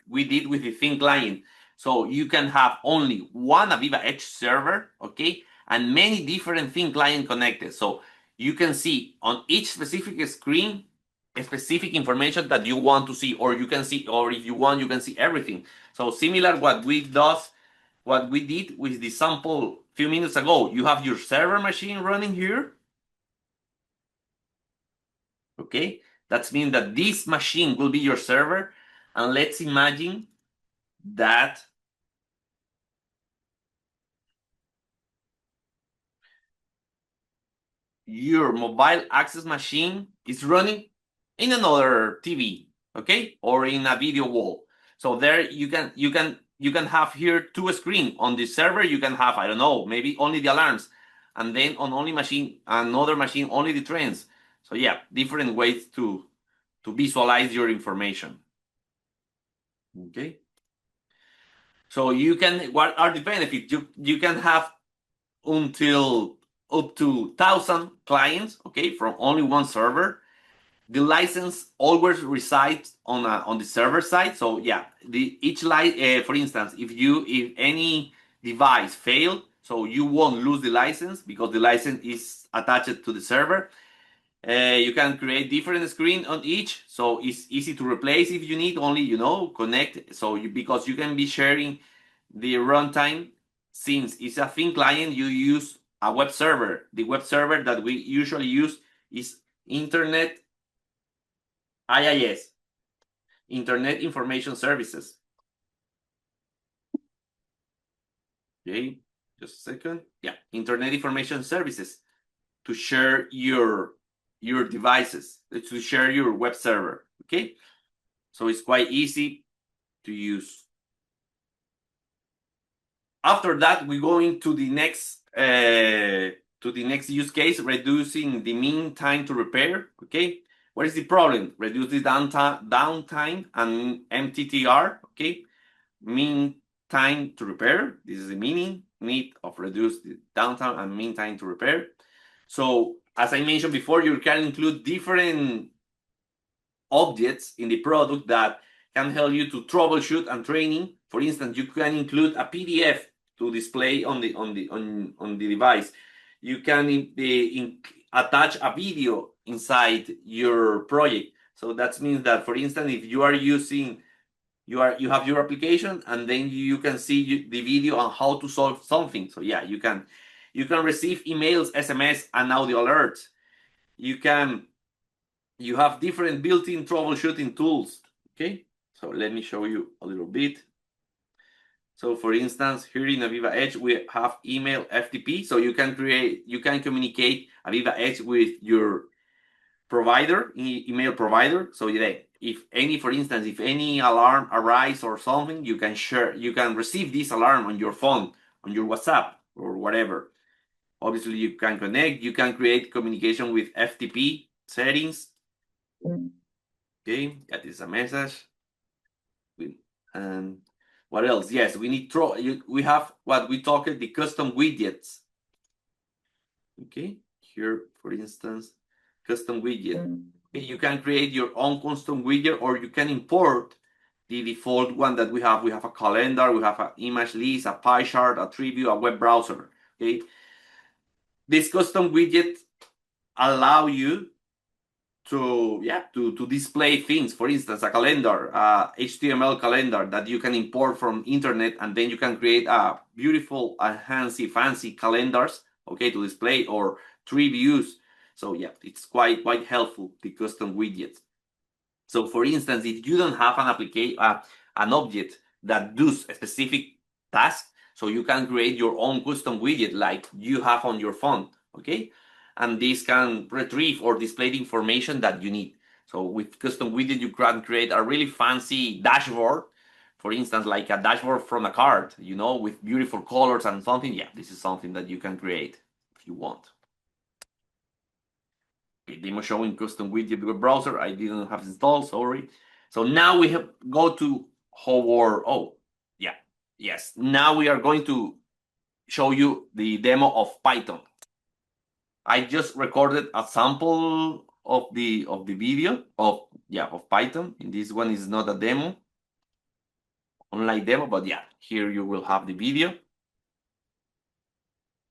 we did with the thin client. So you can have only one AVEVA Edge server, okay, and many different thin client connected. So you can see on each specific screen a specific information that you want to see, or you can see, or if you want, you can see everything. So similar what we did with the sample a few minutes ago. You have your server machine running here, okay? That means that this machine will be your server. And let's imagine that your mobile access machine is running in another TV, okay, or in a video wall. So there you can have here two screens. On the server you can have, I don't know, maybe only the alarms, and then on only machine, another machine, only the trends. So yeah, different ways to visualize your information. Okay. So you can, what are the benefits? You can have until up to 1,000 clients, okay, from only one server. The license always resides on the server side. So yeah, for instance, if any device failed, so you won't lose the license because the license is attached to the server. You can create different screen on each, so it's easy to replace if you need. Only connect. So because you can be sharing the runtime, since it's a thin client, you use a web server. The web server that we usually use is Internet IIS, Internet Information Services. Okay, just a second. Yeah, Internet Information Services to share your devices, to share your web server. Okay, so it's quite easy to use. After that, we go into the next use case, reducing the mean time to repair. Okay, what is the problem? Reduce the downtime and MTTR. Okay, mean time to repair. This is the meaning need of reduce the downtime and mean time to repair. So as I mentioned before, you can include different objects in the product that can help you to troubleshoot and training. For instance, you can include a PDF to display on the device. You can attach a video inside your project. So that means that, for instance, if you are using you have your application, and then you can see the video on how to solve something. So yeah, you can receive emails, SMS, and audio alerts. You have different built-in troubleshooting tools. Okay, so let me show you a little bit. So for instance, here in AVEVA Edge, we have email FTP. So you can communicate AVEVA Edge with your provider, email provider. So for instance, if any alarm arises or something, you can receive this alarm on your phone, on your WhatsApp or whatever. Obviously, you can connect. You can create communication with FTP settings. Okay, that is a message. And what else? Yes, we have what we talked, the custom widgets. Okay, here, for instance, custom widget. Okay, you can create your own custom widget, or you can import the default one that we have. We have a calendar, we have an image list, a pie chart, a tree a web browser. Okay, this custom widget allow you to display things. For instance, a calendar, HTML calendar that you can import from internet, and then you can create a beautiful, fancy calendars, okay, to display, or tree views. So yeah, it's quite helpful, the custom widgets. So for instance, if you don't have an object that does a specific task, so you can create your own custom widget like you have on your phone, okay? And this can retrieve or display the information that you need. So with custom widget, you can create a really fancy dashboard, for instance, like a dashboard from a card, with beautiful colors and something. Yeah, this is something that you can create if you want. Okay, demo showing custom widget web browser. I didn't have installed, sorry. So now we go to Yes, now we are going to show you the demo of Python. I just recorded a sample of the video of Python. And this one is not a demo, online demo, but yeah, here you will have the video.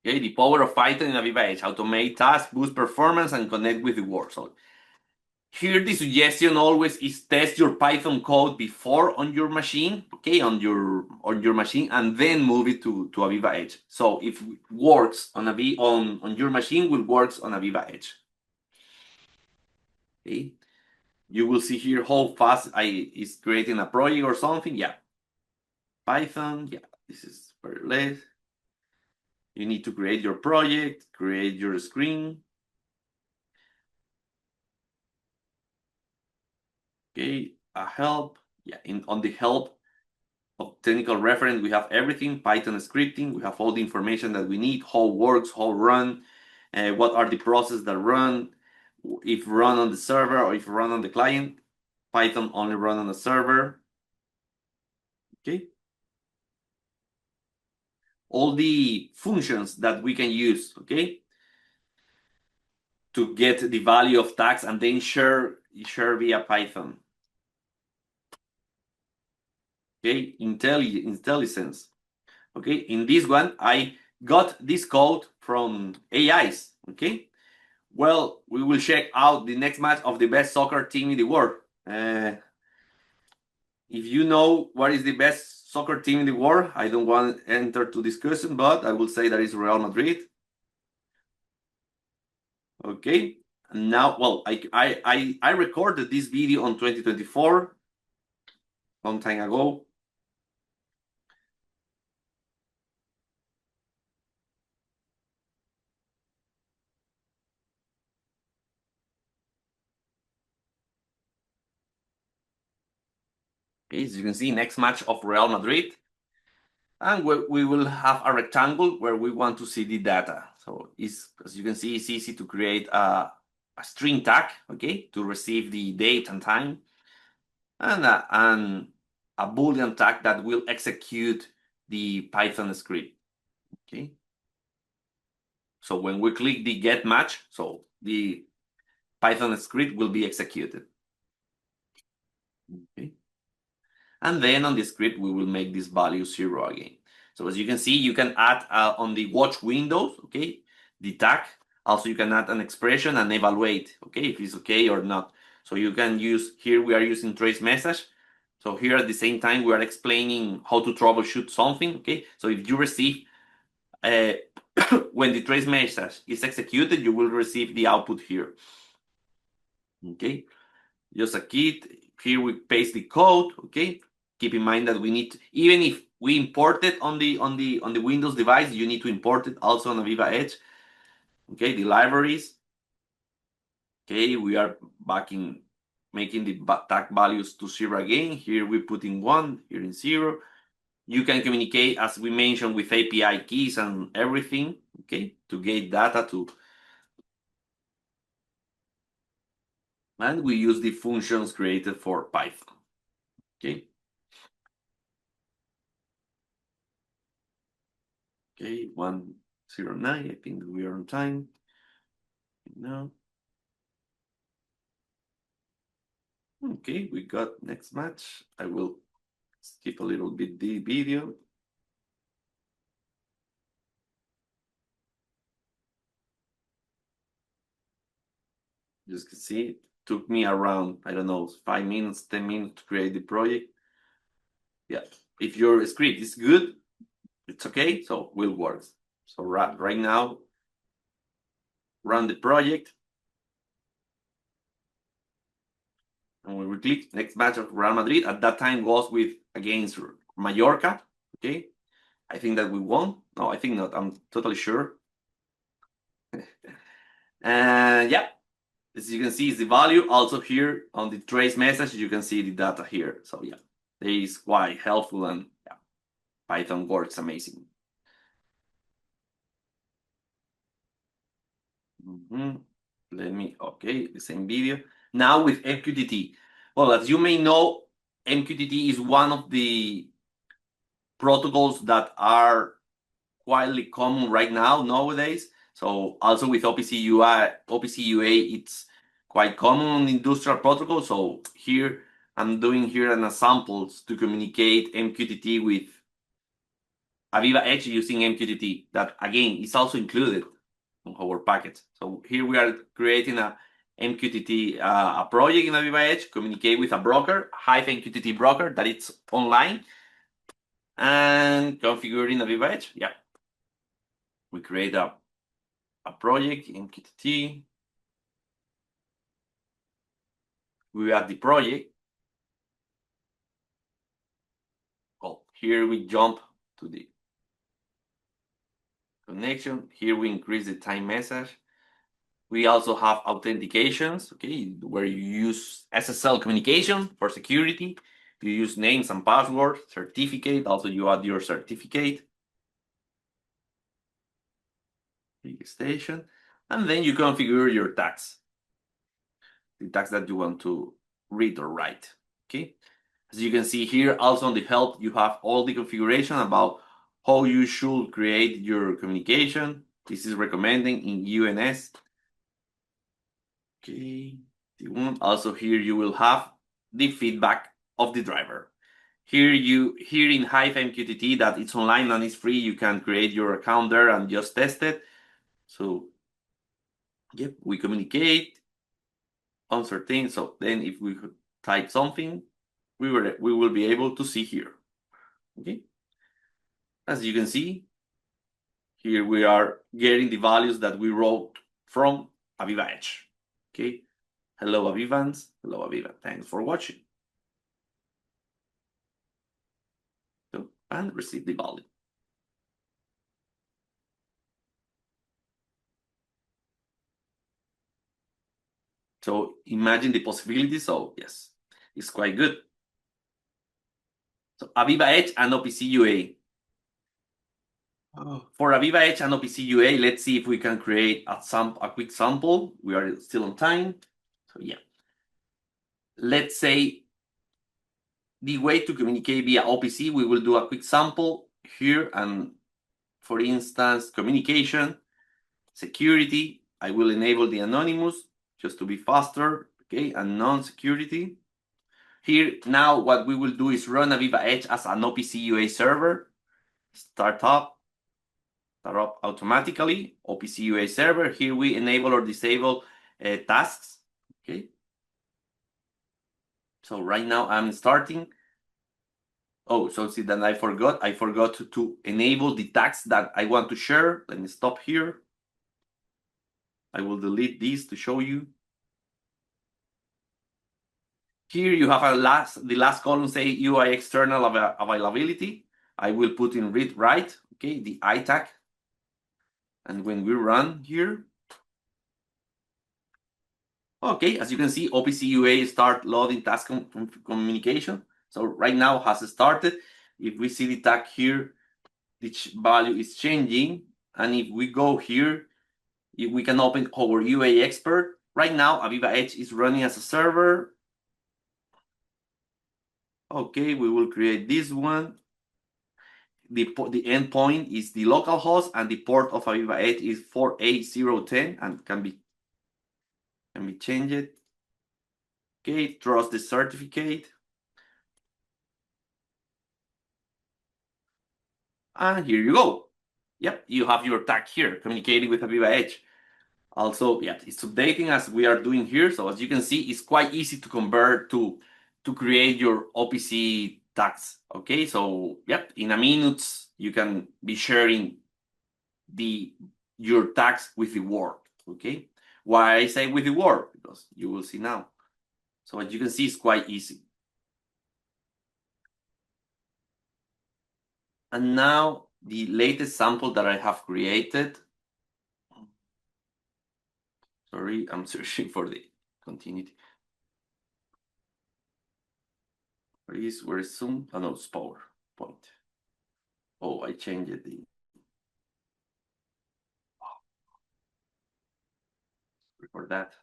Okay, the power of Python in AVEVA Edge: automate tasks, boost performance, and connect with the world. So here the suggestion always is test your Python code before on your machine, okay, on your machine, and then move it to AVEVA Edge. So if it works on on your machine, will works on AVEVA Edge. Okay, you will see here how fast is creating a project or something. Yeah, Python. Yeah, this is very less. You need to create your project, create your screen. Okay, a help. Yeah, on the help of technical reference, we have everything, Python scripting. We have all the information that we need, how it works, how it run, what are the processes that run, if run on the server or if run on the client. Python only run on the server. Okay. All the functions that we can use, okay, to get the value of tags and then share via Python. Okay, IntelliSense. Okay, in this one, I got this code from AIs. Okay, well, we will check out the next match of the best soccer team in the world. If you know what is the best soccer team in the world, I don't want to enter to discussion, but I will say that is Real Madrid. Okay, now, well, I recorded this video on 2024, long time ago. Okay, as you can see, next match of Real Madrid. And we will have a rectangle where we want to see the data. So as you can see, it's easy to create a string tag, okay, to receive the date and time, and a Boolean tag that will execute the Python script. Okay. So when we click the get match, so the Python script will be executed. Okay. And then on the script, we will make this value 0 again. So as you can see, you can add on the watch windows, okay, the tag. Also, you can add an expression and evaluate, okay, if it's okay or not. So you can use, here we are using trace message. So here at the same time, we are explaining how to troubleshoot something, okay? So if you receive, when the trace message is executed, you will receive the output here, okay? Just a kit, here we paste the code, okay? Keep in mind that we need, even if we import it on the Windows device, you need to import it also on AVEVA Edge. Okay, the libraries. Okay, we are back in making the tag values to 0 again. Here we put in 1, here in 0. You can communicate, as we mentioned, with API keys and everything, okay, to get data to. And we use the functions created for Python, okay. Okay, 109, I think we are on time. No. Okay, we got next match. I will skip a little bit the video. Just can see it took me around, I don't know, 5 minutes, 10 minutes to create the project. Yeah, if your script is good, it's okay, so will work. So right now, run the project. And when we click next match of Real Madrid, at that time was against Mallorca. Okay, I think that we won. No, I think not. I'm totally sure. And yeah, as you can see, is the value. Also here on the trace message, you can see the data here. So yeah, it is quite helpful, and yeah, Python works amazing. Let me, okay, the same video. Now with MQTT. Well, as you may know, MQTT is one of the protocols that are widely common right now nowadays. So also with OPC UI, OPC UA, it's quite common industrial protocol. So here I'm doing here an examples to communicate MQTT with AVEVA Edge using MQTT. That again is also included on our package. So here we are creating a MQTT a project in AVEVA Edge, communicate with a broker, Hive MQTT broker that it's online, and configuring AVEVA Edge. Yeah, we create a project in MQTT. We add the project. Well, here we jump to the connection. Here we increase the time message. We also have authentications, okay, where you use SSL communication for security. You use names and passwords, certificate. Also, you add your certificate. Station, and then you configure your tags, the tags that you want to read or write. Okay, as you can see here, also on the help, you have all the configuration about how you should create your communication. This is recommending in UNS. Okay, also here you will have the feedback of the driver. Here in Hive MQTT that it's online and it's free, you can create your account there and just test it. So yep, we communicate on certain. So then if we could type something, we will be able to see here. Okay. As you can see, here we are getting the values that we wrote from AVEVA Edge. Okay. Hello, Avevans. Hello, AVEVA. Thanks for watching. So, and receive the value. So imagine the possibilities. So yes, it's quite good. So AVEVA Edge and OPC UA. For AVEVA Edge and OPC UA, let's see if we can create a quick sample. We are still on time. So yeah. Let's say the way to communicate via OPC, we will do a quick sample here. And for instance, communication, security, I will enable the anonymous just to be faster. Okay, and non-security. Here, now what we will do is run AVEVA Edge as an OPC UA server. Start up automatically, OPC UA server. Here we enable or disable tasks. Okay. So right now I'm starting. Oh, so see that I forgot to enable the tags that I want to share. Let me stop here. I will delete this to show you. Here you have the last column say UI external availability. I will put in read write, okay, the I tag. And when we run here, okay, as you can see, OPC UA start loading task communication. So right now has started. If we see the tag here, the value is changing. And if we go here, we can open our UA expert. Right now, AVEVA Edge is running as a server. Okay, we will create this one. The endpoint is the local host, and the port of AVEVA Edge is 48010 and can be changed. Okay, trust the certificate. And here you go. Yep, you have your tag here, communicating with AVEVA Edge. Also, yeah, it's updating as we are doing here. So as you can see, it's quite easy to convert to create your OPC tags. Okay, so yep, in a minute you can be sharing your tags with the world. Okay, why I say with the world? Because you will see now. So as you can see, it's quite easy. And now the latest sample that I have created. Sorry, I'm searching for the continuity. Where is Zoom? Oh no, it's PowerPoint. Oh, I changed the. For that.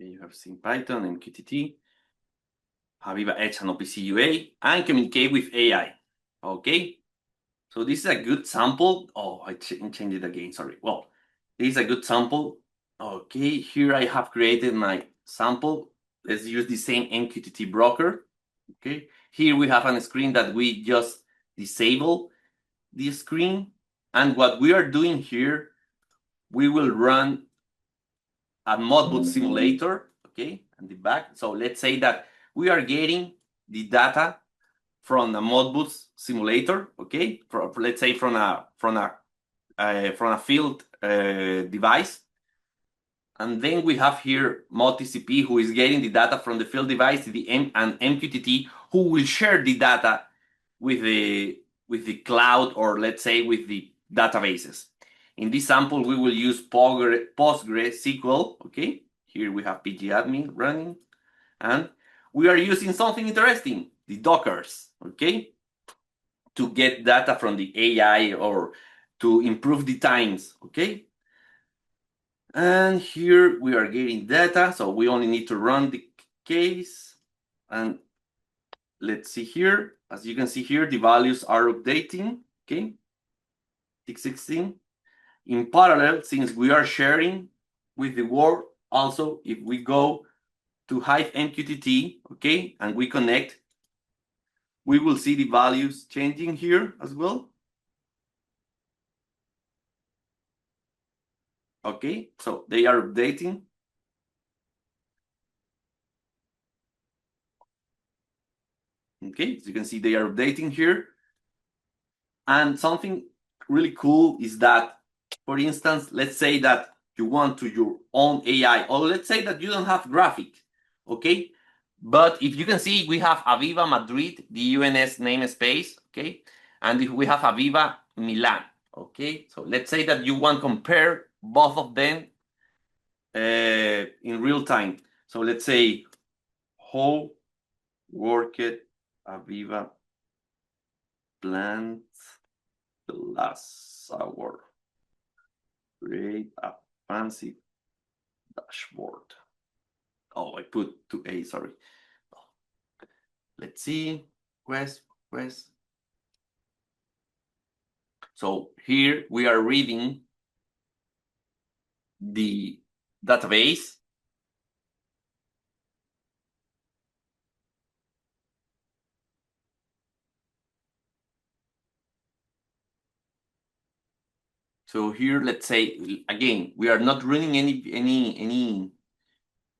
Okay, you have seen Python, MQTT, AVEVA Edge and OPC UA, and communicate with AI. Okay, so this is a good sample. Oh, I changed it again. Sorry. Well, this is a good sample. Okay, here I have created my sample. Let's use the same MQTT broker. Okay, here we have a screen that we just disable this screen. And what we are doing here, we will run a Modbus simulator, okay, and the back. So let's say that we are getting the data from a Modbus simulator, okay, let's say from a field device. And then we have here ModTCP, who is getting the data from the field device, and MQTT, who will share the data with the cloud, or let's say with the databases. In this sample, we will use PostgreSQL. Okay, here we have pgadmin running, and we are using something interesting, the Dockers. Okay, to get data from the AI or to improve the times. Okay. And here we are getting data, so we only need to run the case. And let's see here, as you can see here, the values are updating, okay, 616. In parallel, since we are sharing with the world, also, if we go to Hive MQTT, okay, and we connect, we will see the values changing here as well. Okay, so they are updating. Okay, so you can see they are updating here. And something really cool is that, for instance, let's say that you want to your own AI, or let's say that you don't have graphic, okay? But if you can see, we have AVEVA Madrid, the UNS namespace, okay? And if we have AVEVA Milan, okay? So let's say that you want to compare both of them in real time. So let's say, how worked AVEVA plans the last hour. Create a fancy dashboard. Oh, I put 2A, sorry. Let's see. Quest. So here we are reading the database. So here, let's say, again, we are not running any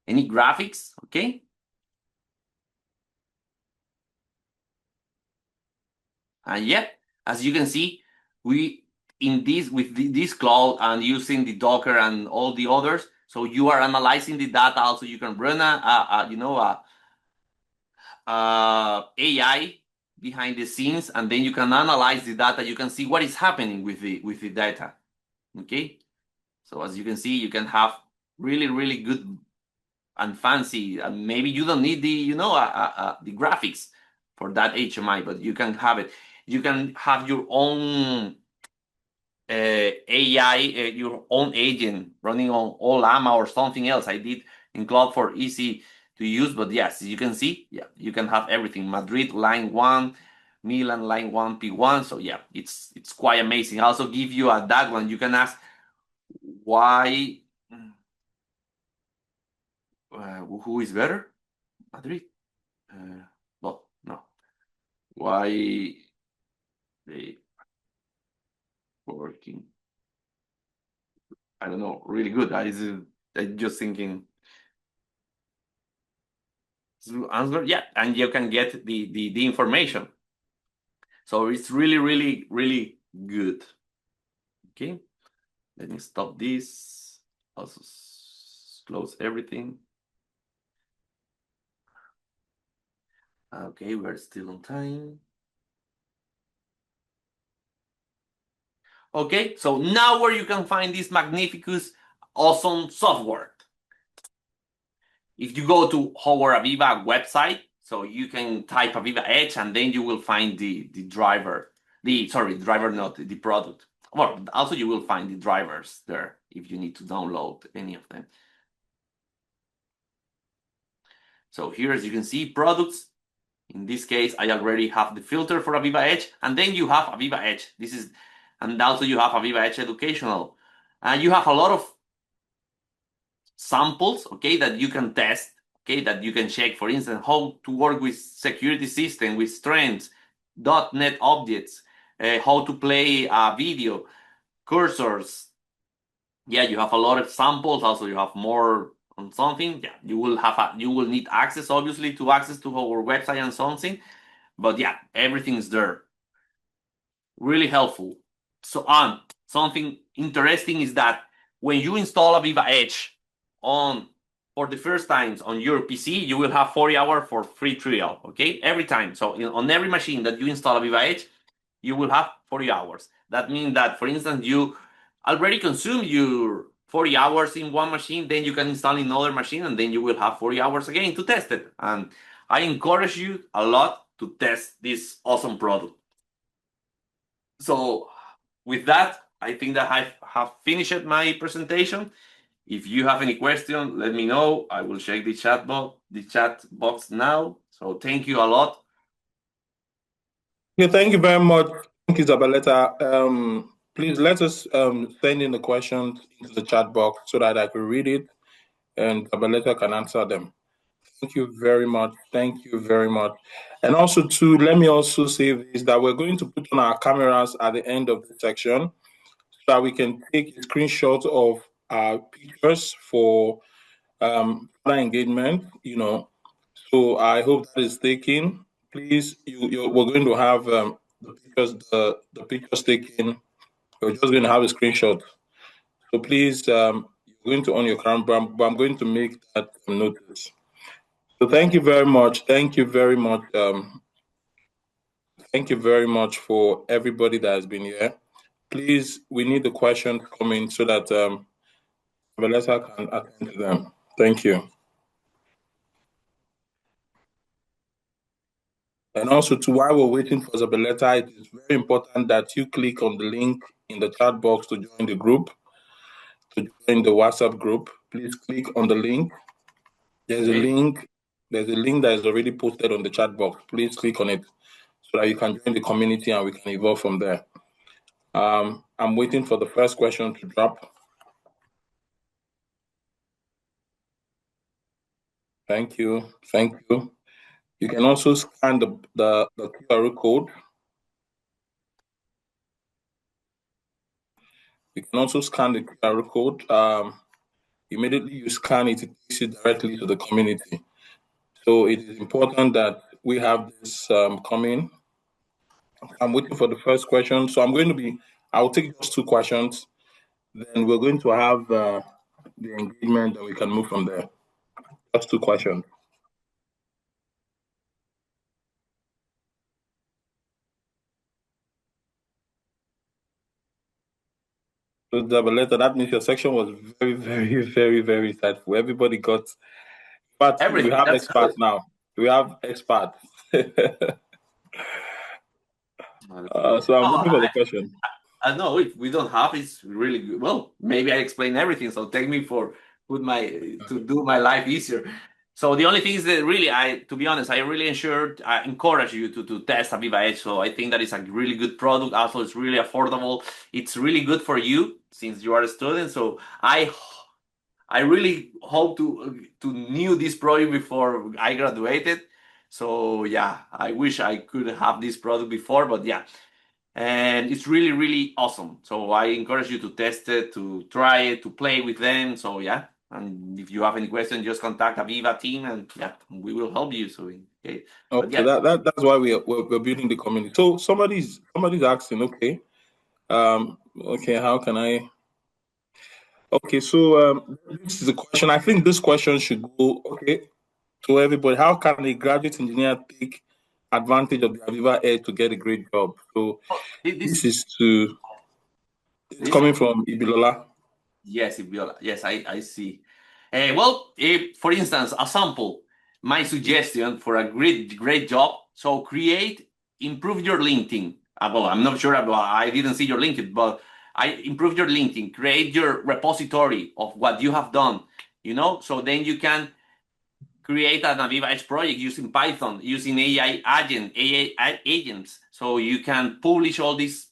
graphics, okay? And yet, as you can see, we in this with this cloud and using the Docker and all the others, so you are analyzing the data. Also, you can run AI behind the scenes, and then you can analyze the data. You can see what is happening with the data. Okay, so as you can see, you can have really good and fancy, and maybe you don't need the the graphics for that HMI, but you can have it. You can have your own AI, your own agent running on Olama or something else. I did in Cloud for easy to use, but yes, you can see, yeah, you can have everything. Madrid line 1, Milan line 1, P1. So yeah, it's quite amazing. I also give you that one. You can ask why, who is better, Madrid? Well, no. Why they working? I don't know. Really good. I'm just thinking. Answer, yeah, and you can get the information. So it's really good. Okay, let me stop this. Also close everything. Okay, we're still on time. Okay, so now where you can find this magnificent, awesome software. If you go to our AVEVA website, so you can type AVEVA Edge, and then you will find the driver. Driver, not the product. Well, also you will find the drivers there if you need to download any of them. So here, as you can see, products. In this case, I already have the filter for AVEVA Edge, and then you have AVEVA Edge. And also you have AVEVA Edge Educational. And you have a lot of samples, okay, that you can test, okay, that you can check, for instance, how to work with security system, with strengths, .NET objects, how to play a video, cursors. Yeah, you have a lot of samples. Also, you have more on something. Yeah, you will need access, obviously, to access to our website and something. But yeah, everything's there. Really helpful. So something interesting is that when you install AVEVA Edge for the first times on your PC, you will have 40 hours for free trial, okay? Every time. So on every machine that you install AVEVA Edge, you will have 40 hours. That means that, for instance, you already consume your 40 hours in one machine, then you can install in another machine, and then you will have 40 hours again to test it. And I encourage you a lot to test this awesome product. So with that, I think that I have finished my presentation. If you have any question, let me know. I will check the chat box now. So thank you a lot. Yeah, thank you very much. Thank you, Zabaleta. Please let us send in the questions into the chat box so that I can read it and Zabaleta can answer them. Thank you very much. Thank you very much. And also, too, let me also say this, that we're going to put on our cameras at the end of the section so that we can take a screenshot of our pictures for further engagement, So I hope that is taken. Please, we're going to have the pictures taken. We're just going to have a screenshot. So please, you're going to on your camera, but I'm going to make that notice. So thank you very much. Thank you very much. Thank you very much for everybody that has been here. Please, we need the questions coming so that Vanessa can attend to them. Thank you. And also, while we're waiting for Zabeleta, it is very important that you click on the link in the chat box to join the group, to join the WhatsApp group. Please click on the link. There's a link. There's a link that is already posted on the chat box. Please click on it so that you can join the community and we can evolve from there. I'm waiting for the first question to drop. Thank you. Thank you. You can also scan the QR code. You can also scan the QR code. Immediately you scan it, it takes you directly to the community. So it is important that we have this coming. I'm waiting for the first question. So I'll take just two questions. Then we're going to have the engagement and we can move from there. Just two questions. So Zabaleta, that means your section was very, very, very, very insightful. Everybody got, but Everything. we have experts now. We have experts. So I'm looking for the question. No, if we don't have, it's really good. Well, maybe I explain everything, so take me to do my life easier. So the only thing is that really, to be honest, I really encourage you to test AVEVA Edge. So I think that is a really good product. Also, it's really affordable. It's really good for you since you are a student. So I really hope to knew this product before I graduated. So yeah, I wish I could have this product before, but yeah. And it's really, really awesome. So I encourage you to test it, to try it, to play with them. So yeah, and if you have any questions, just contact AVEVA team, and yeah, we will help you. So okay, okay, yeah. That's why we're building the community. So somebody's asking, okay, how can I? Okay, so this is a question. I think this question should go to everybody. How can a graduate engineer take advantage of the AVEVA Edge to get a great job? So it's coming from Ibilola. Yes, Ibilola. Yes, I see. Well, for instance, a sample. My suggestion for a great job. So improve your LinkedIn. Well, I'm not sure about. I didn't see your LinkedIn, but improve your LinkedIn. Create your repository of what you have done. So then you can create an AVEVA Edge project using Python, using AI agents. So you can publish all this,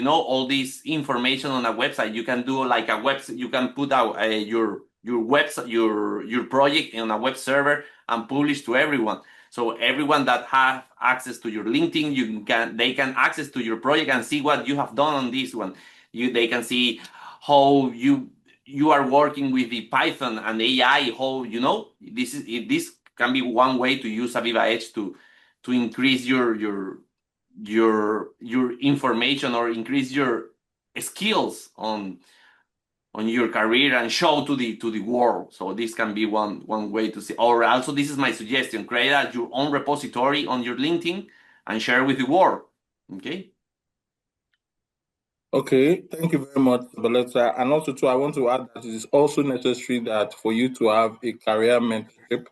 all this information on a website. You can do like a website. You can put out your website, your project on a web server and publish to everyone. So everyone that have access to your LinkedIn, they can access to your project and see what you have done on this one. They can see how you are working with the Python and AI. How this can be one way to use AVEVA Edge to increase your information or increase your skills on your career and show to the world. So this can be one way to see. Or also, this is my suggestion: create your own repository on your LinkedIn and share with the world. Okay. Okay, thank you very much, Baleta. And also, too, I want to add that it is also necessary that for you to have a career mentorship,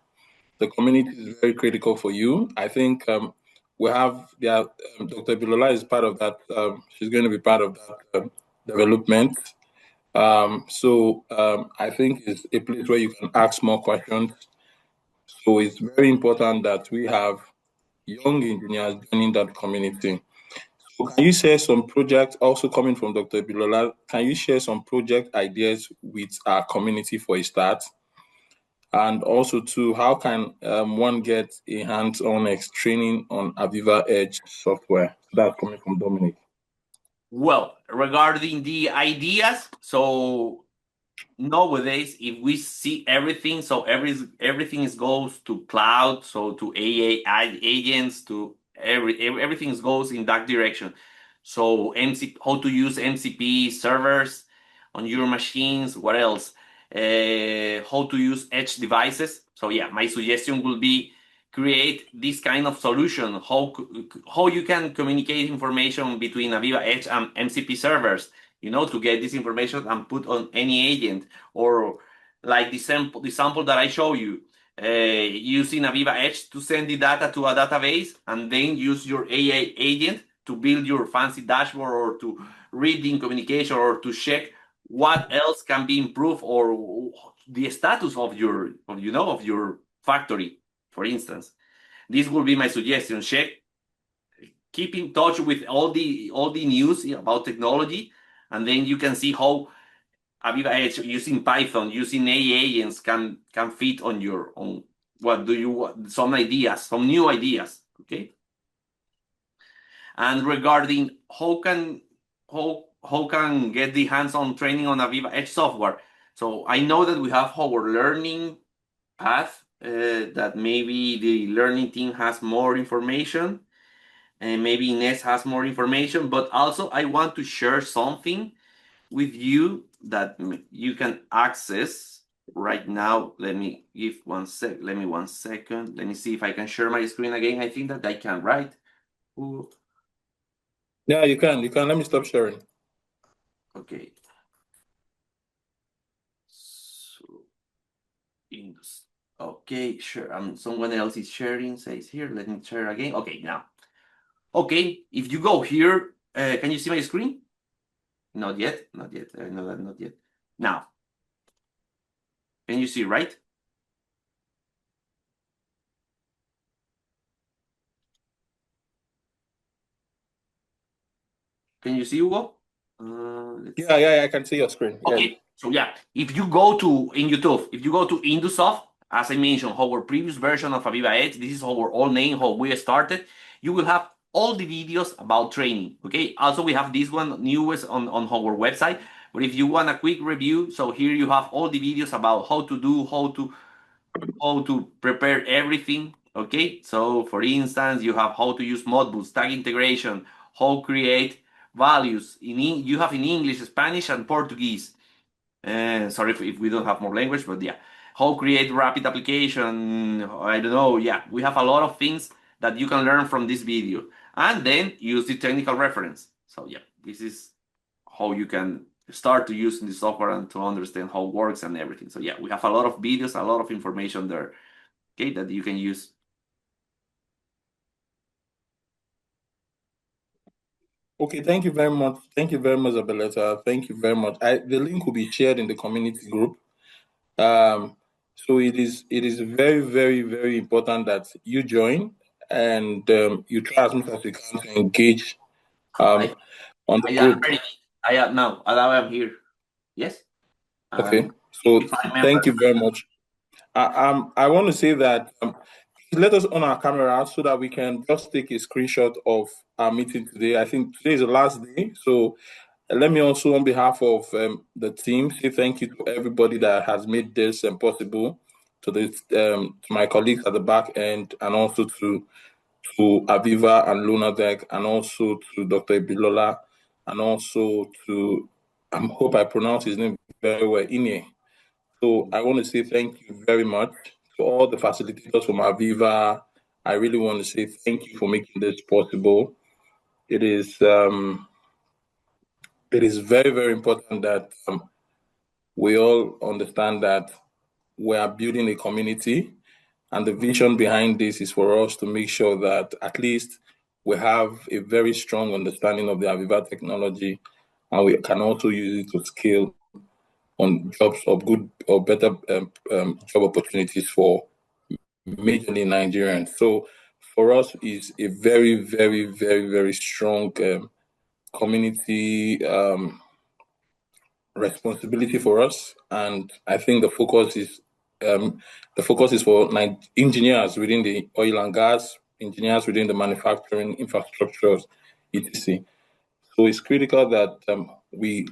the community is very critical for you. I think we have Dr. Bilola is part of that. She's going to be part of that development. I think it's a place where you can ask more questions. So it's very important that we have young engineers joining that community. So can you share some projects also coming from Dr. Bilola? Can you share some project ideas with our community for a start? And also, too, how can one get a hands-on training on AVEVA Edge software? That's coming from Dominic. Well, regarding the ideas, so nowadays, if we see everything, so everything goes to cloud, so to AI agents, to everything goes in that direction. So how to use MCP servers on your machines. What else? How to use edge devices. So yeah, my suggestion will be create this kind of solution. How you can communicate information between AVEVA Edge and MCP servers. To get this information and put on any agent, or like the sample that I show you, using AVEVA Edge to send the data to a database, and then use your AI agent to build your fancy dashboard, or to read the communication, or to check what else can be improved, or the status of your factory, for instance. This will be my suggestion. Keep in touch with all the news about technology, and then you can see how AVEVA Edge using Python, using AI agents can fit on your own. What do you want? Some ideas, some new ideas. Okay. And regarding how can get the hands-on training on AVEVA Edge software. So I know that we have our learning path, that maybe the learning team has more information, and maybe Inés has more information, but also I want to share something with you that you can access right now. Let me give 1 sec. Let me 1 second. Let me see if I can share my screen again. I think that I can, right? Ooh. Yeah, you can. Let me stop sharing. Okay. So, okay, sure. Someone else is sharing, says here. Let me share again. Okay, now. Okay, if you go here, can you see my screen? Not yet. I know that not yet. Now, can you see, right? Can you see, Hugo? Yeah, I can see your screen. Okay, yeah. So yeah, if you go to Indusoft, as I mentioned, our previous version of AVEVA Edge, this is our old name, how we started, you will have all the videos about training. Okay, also we have this one newest on our website. But if you want a quick review, so here you have all the videos about how to prepare everything. Okay, so for instance, you have how to use Modbus, tag integration, how create values you have in English, Spanish, and Portuguese. Sorry if we don't have more language, but yeah, how create rapid application. I don't know. Yeah, we have a lot of things that you can learn from this video, and then use the technical reference. So yeah, this is how you can start to using the software and to understand how it works and everything. So yeah, we have a lot of videos, a lot of information there, okay, that you can use. Okay, thank you very much. Thank you very much, Abeleta. Thank you very much. The link will be shared in the community group. So it is very, very, very important that you join and you try as much as you can to engage I, on the I am group. ready. I am now. Now I am here. Yes. Okay. So 55 thank members. you very much. I want to say that let us on our camera so that we can just take a screenshot of our meeting today. I think today is the last day. So let me also, on behalf of the team, say thank you to everybody that has made this possible. To my colleagues at the back end, and also to AVEVA and Lunadec, and also to Dr. Bilola, and also to I hope I pronounce his name very well, Ine. So I want to say thank you very much to all the facilitators from AVEVA. I really want to say thank you for making this possible. It is very, very important that we all understand that we are building a community, and the vision behind this is for us to make sure that at least we have a very strong understanding of the AVEVA technology, and we can also use it to scale on jobs of good or better job opportunities for majorly Nigerians. So for us, is a very, very, very, very strong community responsibility for us, and I think the focus is for engineers within the oil and gas, engineers within the manufacturing infrastructures, etc. So it's critical that we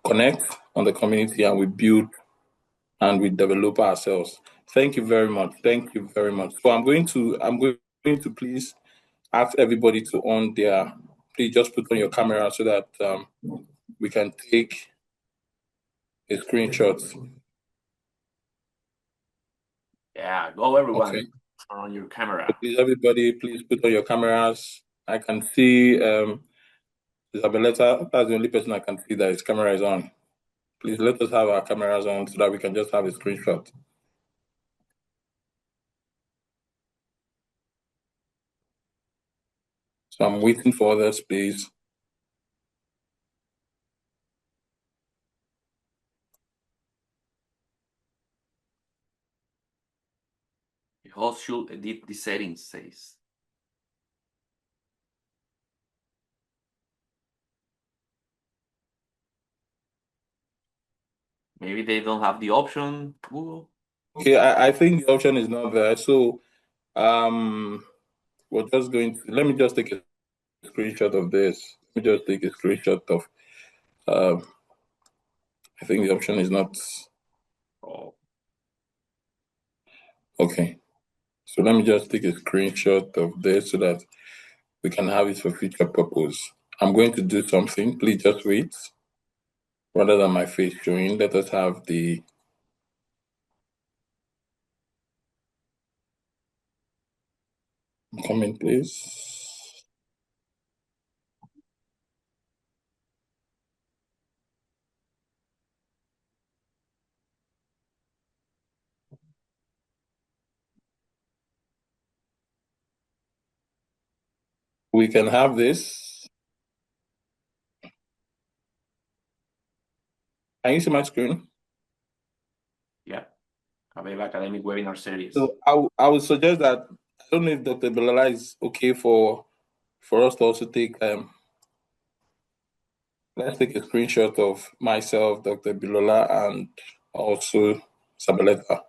connect on the community and we build and we develop ourselves. Thank you very much. Thank you very much. So I'm going to please ask everybody to please just put on your camera so that we can take a screenshot. Yeah, go everyone. Okay. Turn on your So camera. please, everybody, please put on your cameras. I can see Isabelleta. That's the only person I can see that his camera is on. Please let us have our cameras on so that we can just have a screenshot. So I'm waiting for others, please. The host should edit the settings, says. Maybe they don't have the option. Google. Okay, I think the option is not there. So we're just going to let me just take a screenshot of this. Let me just take a screenshot of I think the option is not Oh, okay. So let me just take a screenshot of this so that we can have it for future purpose. I'm going to do something. Please just wait. Rather than my face showing, let us have the comment, please. We can have this. Can you see my screen? yeah. AVEVA Academic Webinar Series. So I would suggest that I don't know if Dr. Belala is okay for us to also take let's take a screenshot of myself, Dr. Bilola, and also Sabeleta.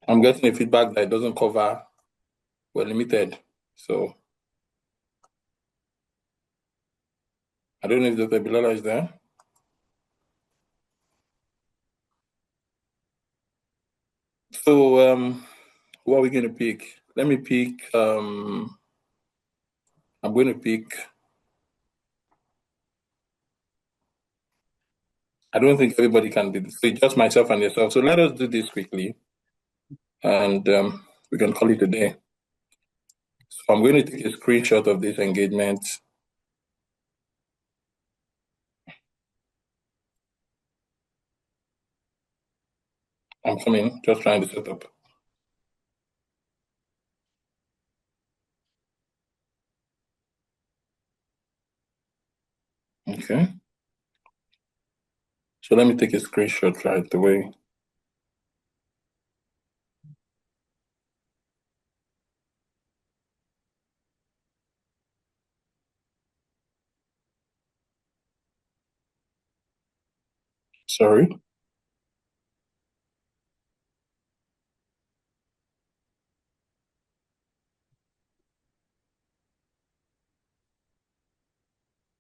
I'm getting a feedback that it doesn't cover, we're limited. So I don't know if Dr. Bilola is there. So what are we going to pick? Let me pick, I'm going to pick, I don't think everybody can do this. So it's just myself and yourself. So let us do this quickly and we can call it a day. So I'm going to take a screenshot of this engagement. I'm coming, just trying to set up. Okay. So let me take a screenshot right away. Sorry.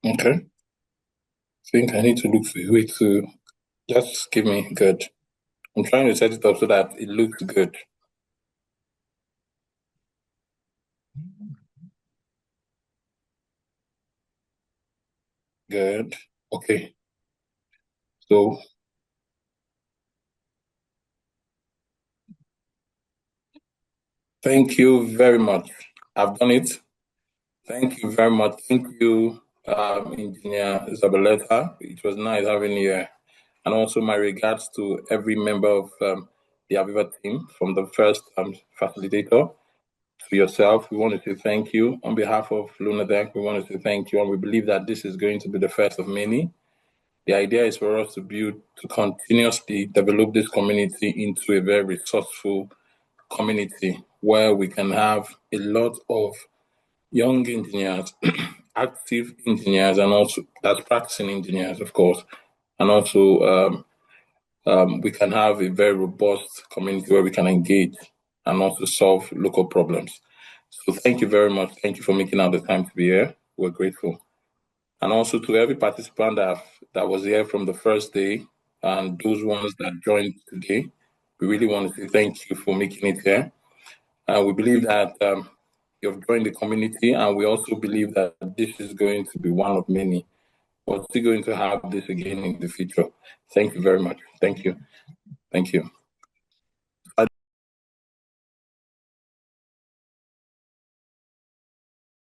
Okay. I think I need to look for a way to just give me good. I'm trying to set it up so that it looks good. Good. Okay. So thank you very much. I've done it. Thank you very much. Thank you, Engineer Zabaleta. It was nice having you here. And also my regards to every member of the AVEVA team, from the first facilitator to yourself. We want to say thank you. On behalf of Lunadeck, we want to say thank you. And we believe that this is going to be the first of many. The idea is for us to continuously develop this community into a very resourceful community where we can have a lot of young engineers, active engineers, and also as practicing engineers, of course. And also, we can have a very robust community where we can engage and also solve local problems. So thank you very much. Thank you for making out the time to be here. We're grateful. And also to every participant that was here from the first day and those ones that joined today, we really want to say thank you for making it here. We believe that you've joined the community, and we also believe that this is going to be one of many. We're still going to have this again in the future. Thank you very much. Thank you. Thank you.